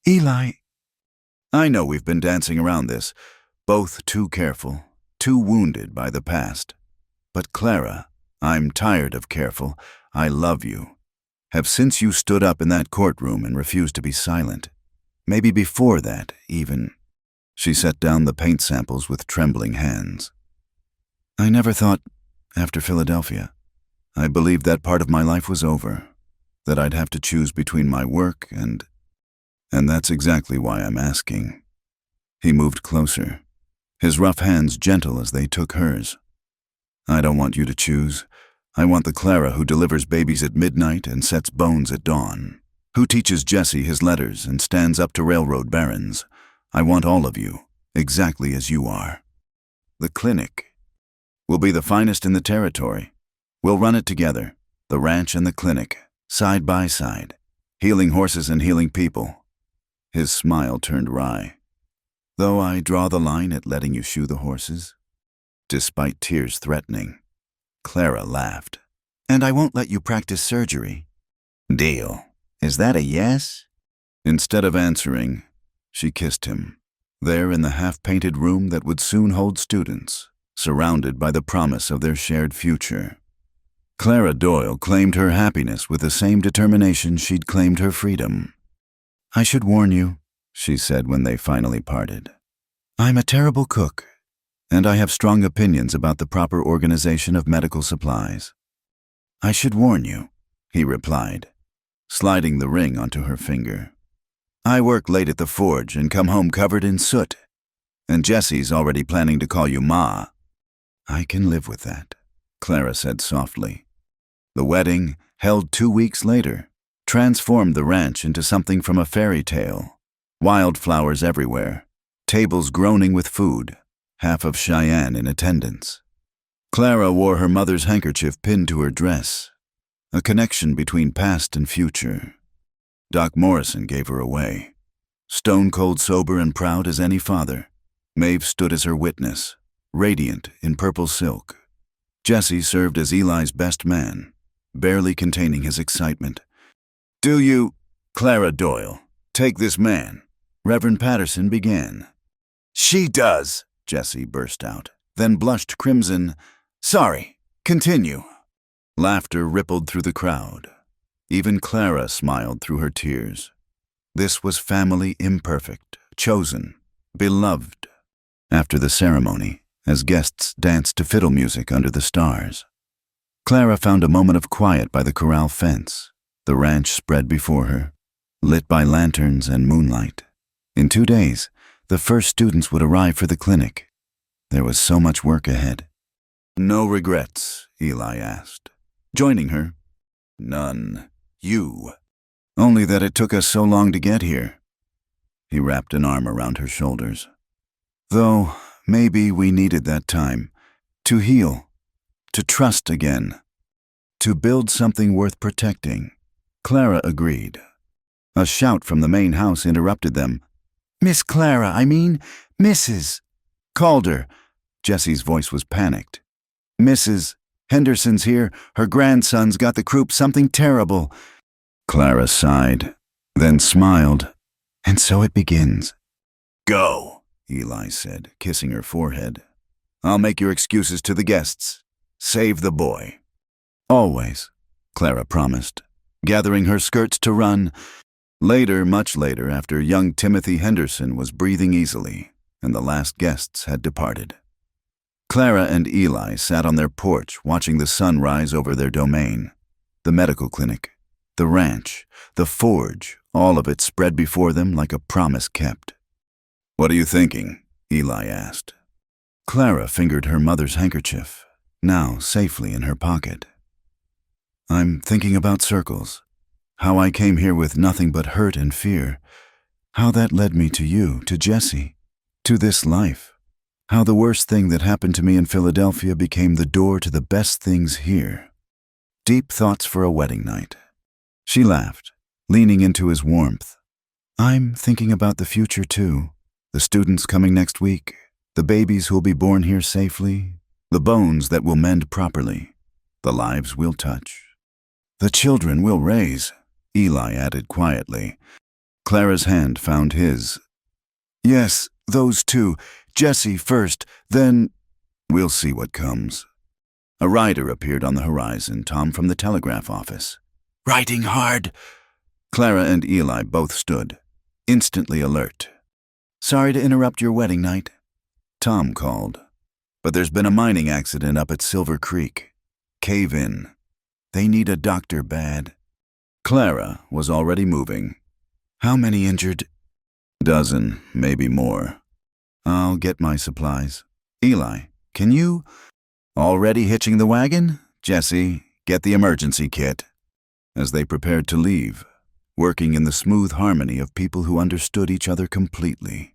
Eli. I know we've been dancing around this, both too careful, too wounded by the past. But Clara, I'm tired of careful. I love you. Have since you stood up in that courtroom and refused to be silent. Maybe before that, even. She set down the paint samples with trembling hands. I never thought, after Philadelphia, I believed that part of my life was over, that I'd have to choose between my work and that's exactly why I'm asking. He moved closer, his rough hands gentle as they took hers. I don't want you to choose. I want the Clara who delivers babies at midnight and sets bones at dawn, who teaches Jesse his letters and stands up to railroad barons. I want all of you, exactly as you are. The clinic will be the finest in the territory. We'll run it together, the ranch and the clinic, side by side, healing horses and healing people. His smile turned wry. Though I draw the line at letting you shoe the horses. Despite tears threatening, Clara laughed. And I won't let you practice surgery. Deal. Is that a yes? Instead of answering, she kissed him, there in the half-painted room that would soon hold students, surrounded by the promise of their shared future. Clara Doyle claimed her happiness with the same determination she'd claimed her freedom. I should warn you, she said when they finally parted. I'm a terrible cook, and I have strong opinions about the proper organization of medical supplies. I should warn you, he replied, sliding the ring onto her finger. I work late at the forge and come home covered in soot, and Jesse's already planning to call you Ma. I can live with that, Clara said softly. The wedding, held 2 weeks later, transformed the ranch into something from a fairy tale. Wildflowers everywhere, tables groaning with food, half of Cheyenne in attendance. Clara wore her mother's handkerchief pinned to her dress, a connection between past and future. Doc Morrison gave her away. Stone-cold sober and proud as any father, Maeve stood as her witness, radiant in purple silk. Jesse served as Eli's best man, barely containing his excitement. Do you, Clara Doyle, take this man? Reverend Patterson began. She does, Jesse burst out, then blushed crimson. Sorry, continue. Laughter rippled through the crowd. Even Clara smiled through her tears. This was family imperfect, chosen, beloved. After the ceremony, as guests danced to fiddle music under the stars, Clara found a moment of quiet by the corral fence. The ranch spread before her, lit by lanterns and moonlight. In 2 days, the first students would arrive for the clinic. There was so much work ahead. No regrets, Eli asked. Joining her? None. You. Only that it took us so long to get here. He wrapped an arm around her shoulders. Though, maybe we needed that time. To heal. To trust again. To build something worth protecting. Clara agreed. A shout from the main house interrupted them. Miss Clara, I mean, Mrs. Calder. Jesse's voice was panicked. Mrs. Henderson's here. Her grandson's got the croup, something terrible. Clara sighed, then smiled. And so it begins. Go, Eli said, kissing her forehead. I'll make your excuses to the guests. Save the boy. Always, Clara promised, gathering her skirts to run. Later, much later, after young Timothy Henderson was breathing easily and the last guests had departed, Clara and Eli sat on their porch watching the sun rise over their domain. The medical clinic, the ranch, the forge, all of it spread before them like a promise kept. What are you thinking? Eli asked. Clara fingered her mother's handkerchief, now safely in her pocket. I'm thinking about circles, how I came here with nothing but hurt and fear, how that led me to you, to Jesse, to this life, how the worst thing that happened to me in Philadelphia became the door to the best things here. Deep thoughts for a wedding night. She laughed, leaning into his warmth. I'm thinking about the future too. The students coming next week, the babies who'll be born here safely, the bones that will mend properly, the lives we'll touch. The children we'll raise, Eli added quietly. Clara's hand found his. Yes, those two. Jesse first, then we'll see what comes. A rider appeared on the horizon, Tom from the telegraph office. Riding hard. Clara and Eli both stood, instantly alert. Sorry to interrupt your wedding night, Tom called. But there's been a mining accident up at Silver Creek. Cave in. They need a doctor bad. Clara was already moving. How many injured? Dozen, maybe more. I'll get my supplies. Eli, can you? Already hitching the wagon? Jesse, get the emergency kit. As they prepared to leave, working in the smooth harmony of people who understood each other completely,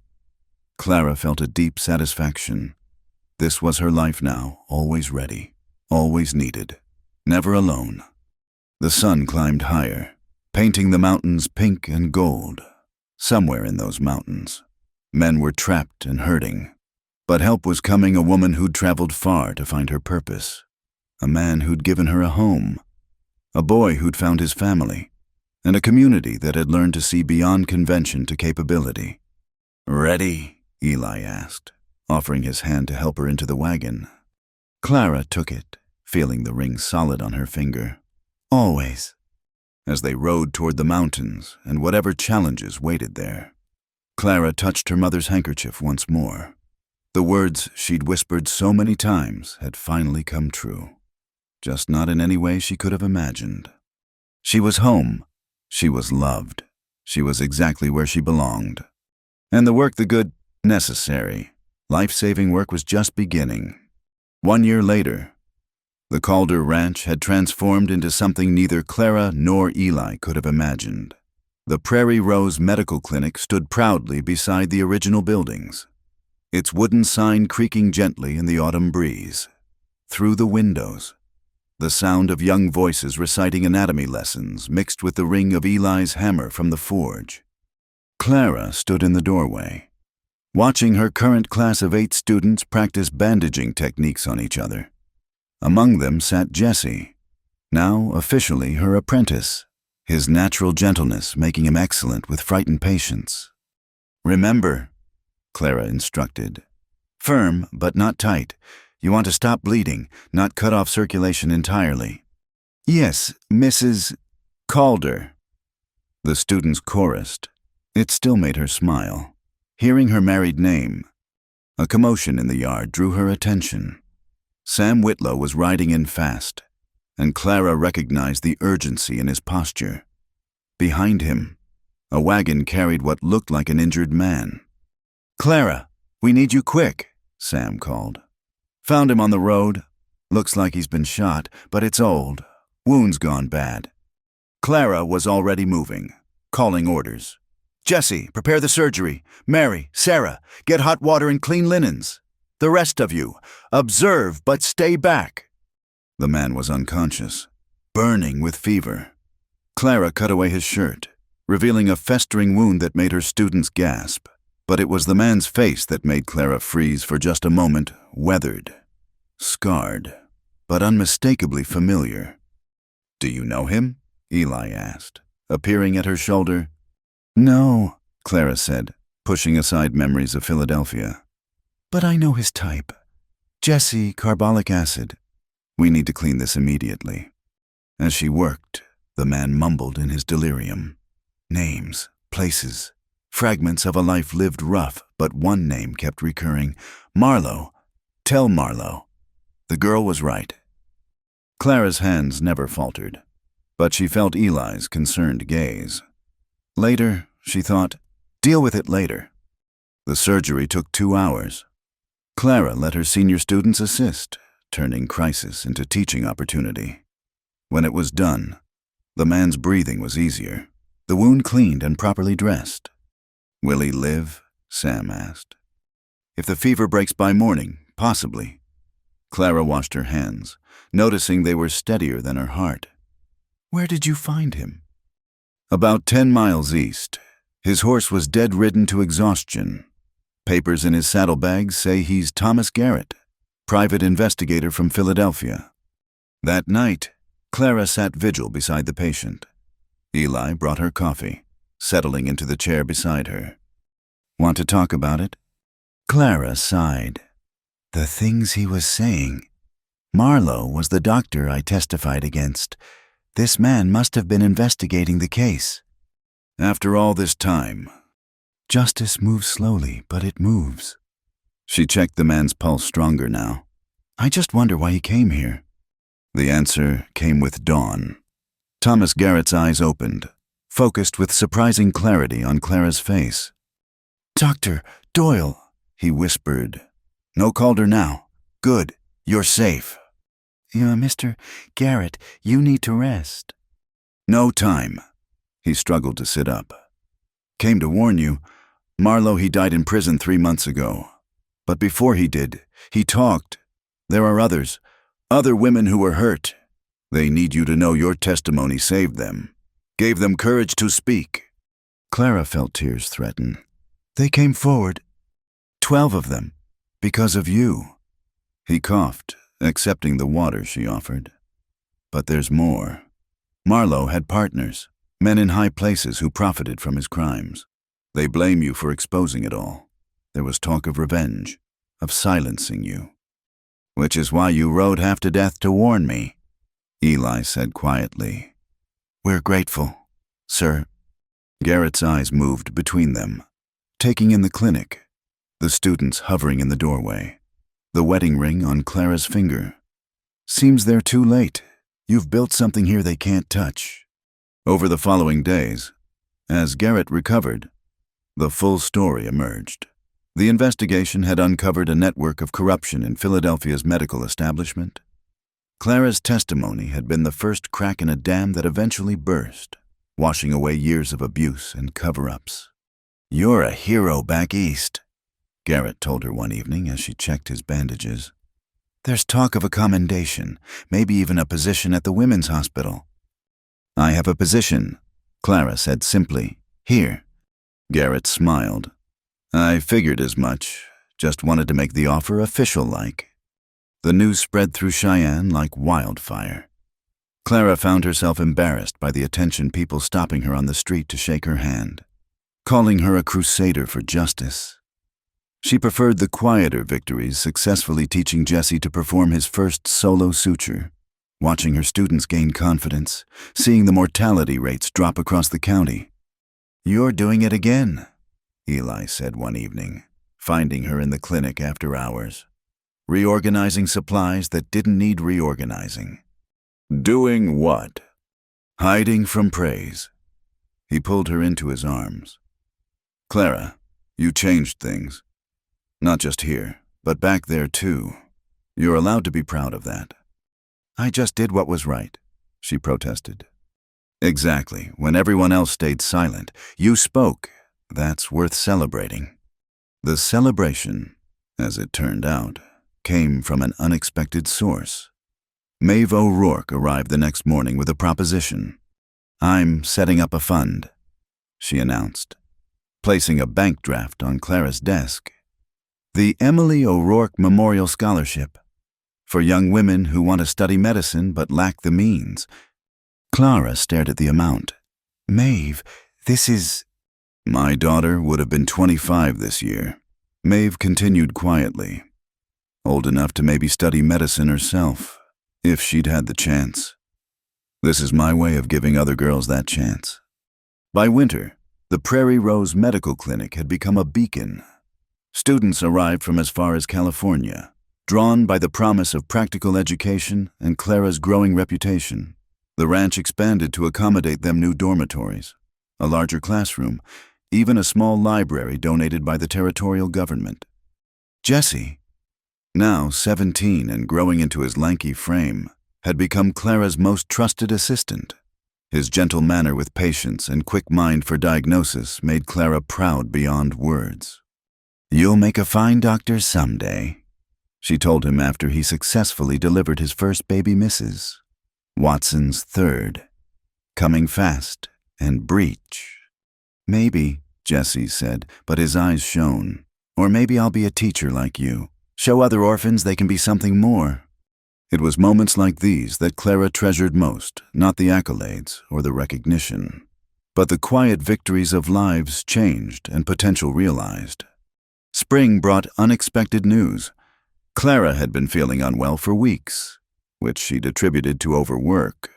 Clara felt a deep satisfaction. This was her life now, always ready, always needed, never alone. The sun climbed higher, painting the mountains pink and gold. Somewhere in those mountains, men were trapped and hurting. But help was coming, a woman who'd traveled far to find her purpose, a man who'd given her a home, a boy who'd found his family, and a community that had learned to see beyond convention to capability. Ready? Eli asked, offering his hand to help her into the wagon. Clara took it, feeling the ring solid on her finger. Always. As they rode toward the mountains and whatever challenges waited there, Clara touched her mother's handkerchief once more. The words she'd whispered so many times had finally come true, just not in any way she could have imagined. She was home. She was loved. She was exactly where she belonged. And the work, the good, necessary, life-saving work was just beginning. 1 year later, the Calder Ranch had transformed into something neither Clara nor Eli could have imagined. The Prairie Rose Medical Clinic stood proudly beside the original buildings, its wooden sign creaking gently in the autumn breeze. Through the windows, the sound of young voices reciting anatomy lessons mixed with the ring of Eli's hammer from the forge. Clara stood in the doorway, watching her current class of 8 students practice bandaging techniques on each other. Among them sat Jesse, now officially her apprentice, his natural gentleness making him excellent with frightened patients. Remember, Clara instructed. Firm, but not tight. You want to stop bleeding, not cut off circulation entirely. Yes, Mrs. Calder. The students chorused. It still made her smile. Hearing her married name, a commotion in the yard drew her attention. Sam Whitlow was riding in fast, and Clara recognized the urgency in his posture. Behind him, a wagon carried what looked like an injured man. Clara, we need you quick, Sam called. Found him on the road. Looks like he's been shot, but it's old. Wound's gone bad. Clara was already moving, calling orders. Jesse, prepare the surgery. Mary, Sarah, get hot water and clean linens. The rest of you, observe but stay back. The man was unconscious, burning with fever. Clara cut away his shirt, revealing a festering wound that made her students gasp. But it was the man's face that made Clara freeze for just a moment, weathered, scarred, but unmistakably familiar. Do you know him? Eli asked, appearing at her shoulder. No, Clara said, pushing aside memories of Philadelphia. But I know his type. Jesse, carbolic acid. We need to clean this immediately. As she worked, the man mumbled in his delirium. Names, places, fragments of a life lived rough, but one name kept recurring. Marlowe. Tell Marlowe. The girl was right. Clara's hands never faltered, but she felt Eli's concerned gaze. Later, she thought, deal with it later. The surgery took 2 hours. Clara let her senior students assist, turning crisis into teaching opportunity. When it was done, the man's breathing was easier, the wound cleaned and properly dressed. Will he live? Sam asked. If the fever breaks by morning, possibly. Clara washed her hands, noticing they were steadier than her heart. Where did you find him? About 10 miles east. His horse was dead-ridden to exhaustion. Papers in his saddlebags say he's Thomas Garrett, private investigator from Philadelphia. That night, Clara sat vigil beside the patient. Eli brought her coffee, settling into the chair beside her. "Want to talk about it?" Clara sighed. "The things he was saying. Marlowe was the doctor I testified against. This man must have been investigating the case." "After all this time." "Justice moves slowly, but it moves." She checked the man's pulse stronger now. "I just wonder why he came here." The answer came with dawn. Thomas Garrett's eyes opened, focused with surprising clarity on Clara's face. "Dr. Doyle," he whispered. "No Calder now. Good. You're safe." "Mr. Garrett, you need to rest." "No time." He struggled to sit up. "Came to warn you. Marlowe, he died in prison 3 months ago. But before he did, he talked. There are others, other women who were hurt. They need you to know your testimony saved them, gave them courage to speak." Clara felt tears threaten. "They came forward. 12 of them. Because of you." He coughed, accepting the water she offered. "But there's more. Marlowe had partners, men in high places who profited from his crimes. They blame you for exposing it all. There was talk of revenge, of silencing you. Which is why you rode half to death to warn me," Eli said quietly. "We're grateful, sir." Garrett's eyes moved between them, taking in the clinic, the students hovering in the doorway, the wedding ring on Clara's finger. "Seems they're too late. You've built something here they can't touch." Over the following days, as Garrett recovered, the full story emerged. The investigation had uncovered a network of corruption in Philadelphia's medical establishment. Clara's testimony had been the first crack in a dam that eventually burst, washing away years of abuse and cover-ups. "You're a hero back east," Garrett told her one evening as she checked his bandages. "There's talk of a commendation, maybe even a position at the women's hospital." "I have a position," Clara said simply. "Here." Garrett smiled. "I figured as much. Just wanted to make the offer official-like." The news spread through Cheyenne like wildfire. Clara found herself embarrassed by the attention people stopping her on the street to shake her hand, calling her a crusader for justice. She preferred the quieter victories, successfully teaching Jesse to perform his first solo suture, watching her students gain confidence, seeing the mortality rates drop across the county. "You're doing it again," Eli said one evening, finding her in the clinic after hours, reorganizing supplies that didn't need reorganizing. "Doing what?" "Hiding from praise." He pulled her into his arms. "Clara, you changed things. Not just here, but back there too. You're allowed to be proud of that." "I just did what was right," she protested. "Exactly. When everyone else stayed silent, you spoke. That's worth celebrating." The celebration, as it turned out, came from an unexpected source. Maeve O'Rourke arrived the next morning with a proposition. "I'm setting up a fund," she announced, placing a bank draft on Clara's desk. "The Emily O'Rourke Memorial Scholarship, for young women who want to study medicine but lack the means." Clara stared at the amount. "Maeve, this is—" "My daughter would have been 25 this year," Maeve continued quietly. "Old enough to maybe study medicine herself, if she'd had the chance. This is my way of giving other girls that chance." By winter, the Prairie Rose Medical Clinic had become a beacon. Students arrived from as far as California, drawn by the promise of practical education and Clara's growing reputation. The ranch expanded to accommodate them new dormitories, a larger classroom, even a small library donated by the territorial government. Jesse, now 17 and growing into his lanky frame, had become Clara's most trusted assistant. His gentle manner with patients and quick mind for diagnosis made Clara proud beyond words. "You'll make a fine doctor someday," she told him after he successfully delivered his first baby missus, Watson's third, coming fast and breech. "Maybe," Jesse said, but his eyes shone. Or maybe I'll be a teacher like you. Show other orphans they can be something more. It was moments like these that Clara treasured most, not the accolades or the recognition, but the quiet victories of lives changed and potential realized. Spring brought unexpected news. Clara had been feeling unwell for weeks, which she'd attributed to overwork.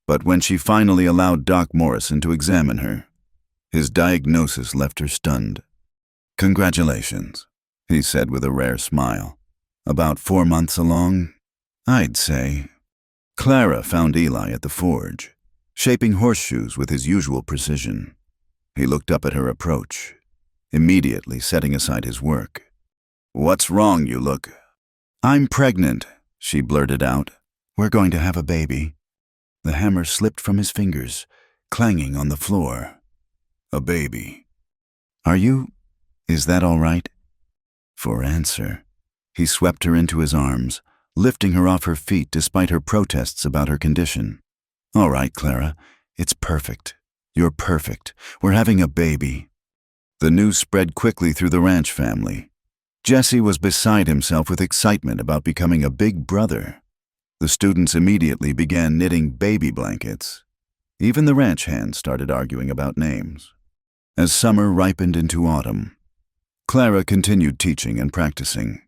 But when she finally allowed Doc Morrison to examine her, his diagnosis left her stunned. "Congratulations," he said with a rare smile. "About 4 months along, I'd say." Clara found Eli at the forge, shaping horseshoes with his usual precision. He looked up at her approach, immediately setting aside his work. "What's wrong, you look?" "I'm pregnant," she blurted out. "We're going to have a baby." The hammer slipped from his fingers, clanging on the floor. "A baby. Is that all right?" For answer, he swept her into his arms, lifting her off her feet despite her protests about her condition. "All right, Clara. It's perfect. You're perfect. We're having a baby." The news spread quickly through the ranch family. Jesse was beside himself with excitement about becoming a big brother. The students immediately began knitting baby blankets. Even the ranch hands started arguing about names. As summer ripened into autumn, Clara continued teaching and practicing,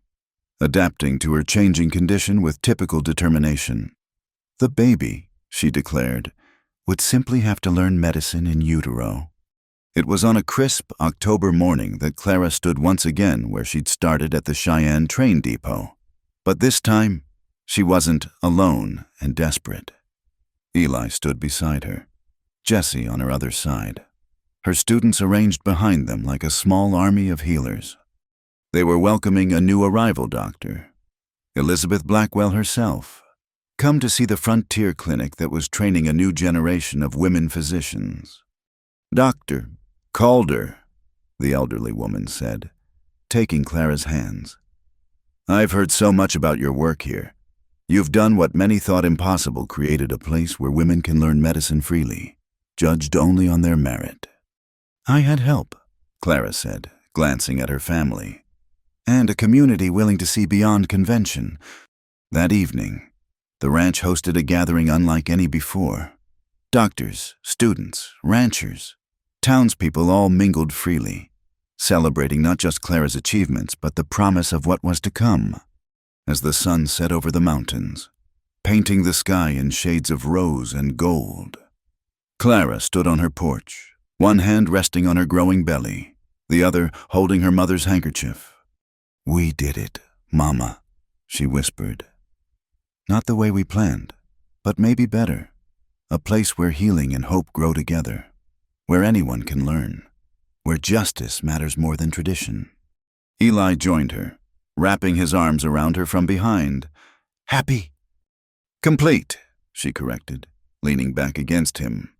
adapting to her changing condition with typical determination. The baby, she declared, would simply have to learn medicine in utero. It was on a crisp October morning that Clara stood once again where she'd started at the Cheyenne train depot. But this time, she wasn't alone and desperate. Eli stood beside her, Jesse on her other side. Her students arranged behind them like a small army of healers. They were welcoming a new arrival doctor, Elizabeth Blackwell herself, come to see the frontier clinic that was training a new generation of women physicians. "Dr. Calder," the elderly woman said, taking Clara's hands. "I've heard so much about your work here. You've done what many thought impossible, created a place where women can learn medicine freely, judged only on their merit." "I had help," Clara said, glancing at her family, "and a community willing to see beyond convention." That evening, the ranch hosted a gathering unlike any before. Doctors, students, ranchers, townspeople all mingled freely, celebrating not just Clara's achievements but the promise of what was to come. As the sun set over the mountains, painting the sky in shades of rose and gold, Clara stood on her porch, one hand resting on her growing belly, the other holding her mother's handkerchief. "We did it, Mama," she whispered. "Not the way we planned, but maybe better. A place where healing and hope grow together, where anyone can learn, where justice matters more than tradition." Eli joined her, wrapping his arms around her from behind. "Happy?" "Complete," she corrected, leaning back against him.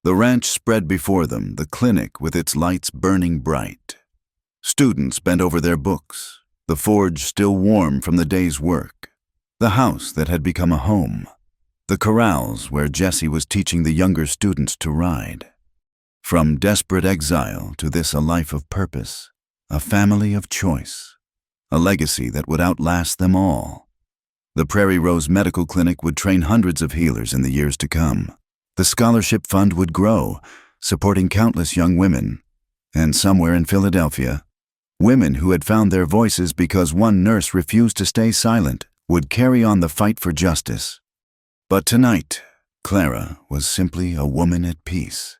The ranch spread before them, the clinic with its lights burning bright. Students bent over their books, the forge still warm from the day's work, the house that had become a home, the corrals where Jesse was teaching the younger students to ride. From desperate exile to this, a life of purpose, a family of choice, a legacy that would outlast them all. The Prairie Rose Medical Clinic would train hundreds of healers in the years to come. The scholarship fund would grow, supporting countless young women. And somewhere in Philadelphia, women who had found their voices because one nurse refused to stay silent would carry on the fight for justice. But tonight, Clara was simply a woman at peace.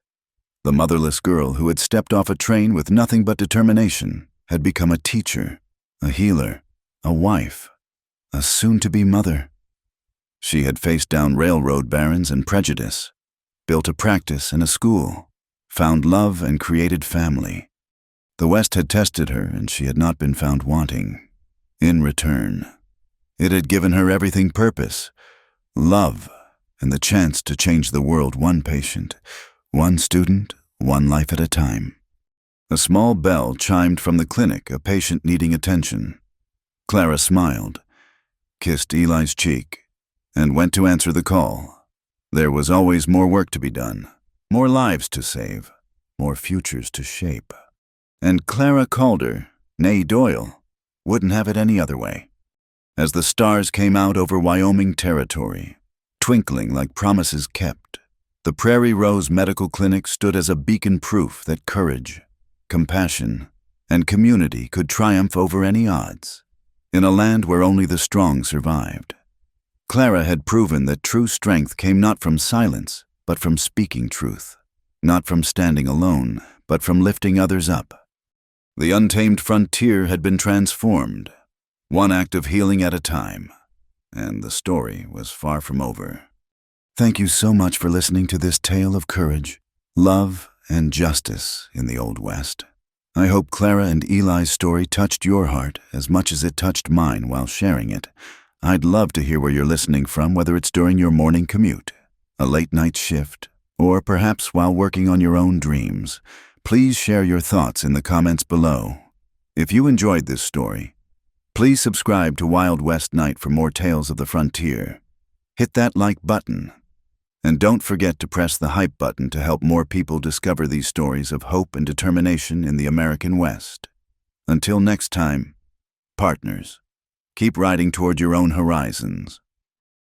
The motherless girl who had stepped off a train with nothing but determination had become a teacher, a healer, a wife, a soon-to-be mother. She had faced down railroad barons and prejudice, built a practice and a school, found love and created family. The West had tested her, and she had not been found wanting. In return, it had given her everything: purpose, love, and the chance to change the world one patient, one student, one life at a time. A small bell chimed from the clinic, a patient needing attention. Clara smiled, kissed Eli's cheek, and went to answer the call. There was always more work to be done, more lives to save, more futures to shape. And Clara Calder, née Doyle, wouldn't have it any other way. As the stars came out over Wyoming territory, twinkling like promises kept, the Prairie Rose Medical Clinic stood as a beacon proof that courage, compassion, and community could triumph over any odds, in a land where only the strong survived. Clara had proven that true strength came not from silence, but from speaking truth, not from standing alone, but from lifting others up. The untamed frontier had been transformed, one act of healing at a time, and the story was far from over. Thank you so much for listening to this tale of courage, love, and justice in the Old West. I hope Clara and Eli's story touched your heart as much as it touched mine while sharing it. I'd love to hear where you're listening from, whether it's during your morning commute, a late-night shift, or perhaps while working on your own dreams. Please share your thoughts in the comments below. If you enjoyed this story, please subscribe to Wild West Night for more tales of the frontier. Hit that like button. And don't forget to press the hype button to help more people discover these stories of hope and determination in the American West. Until next time, partners, keep riding toward your own horizons.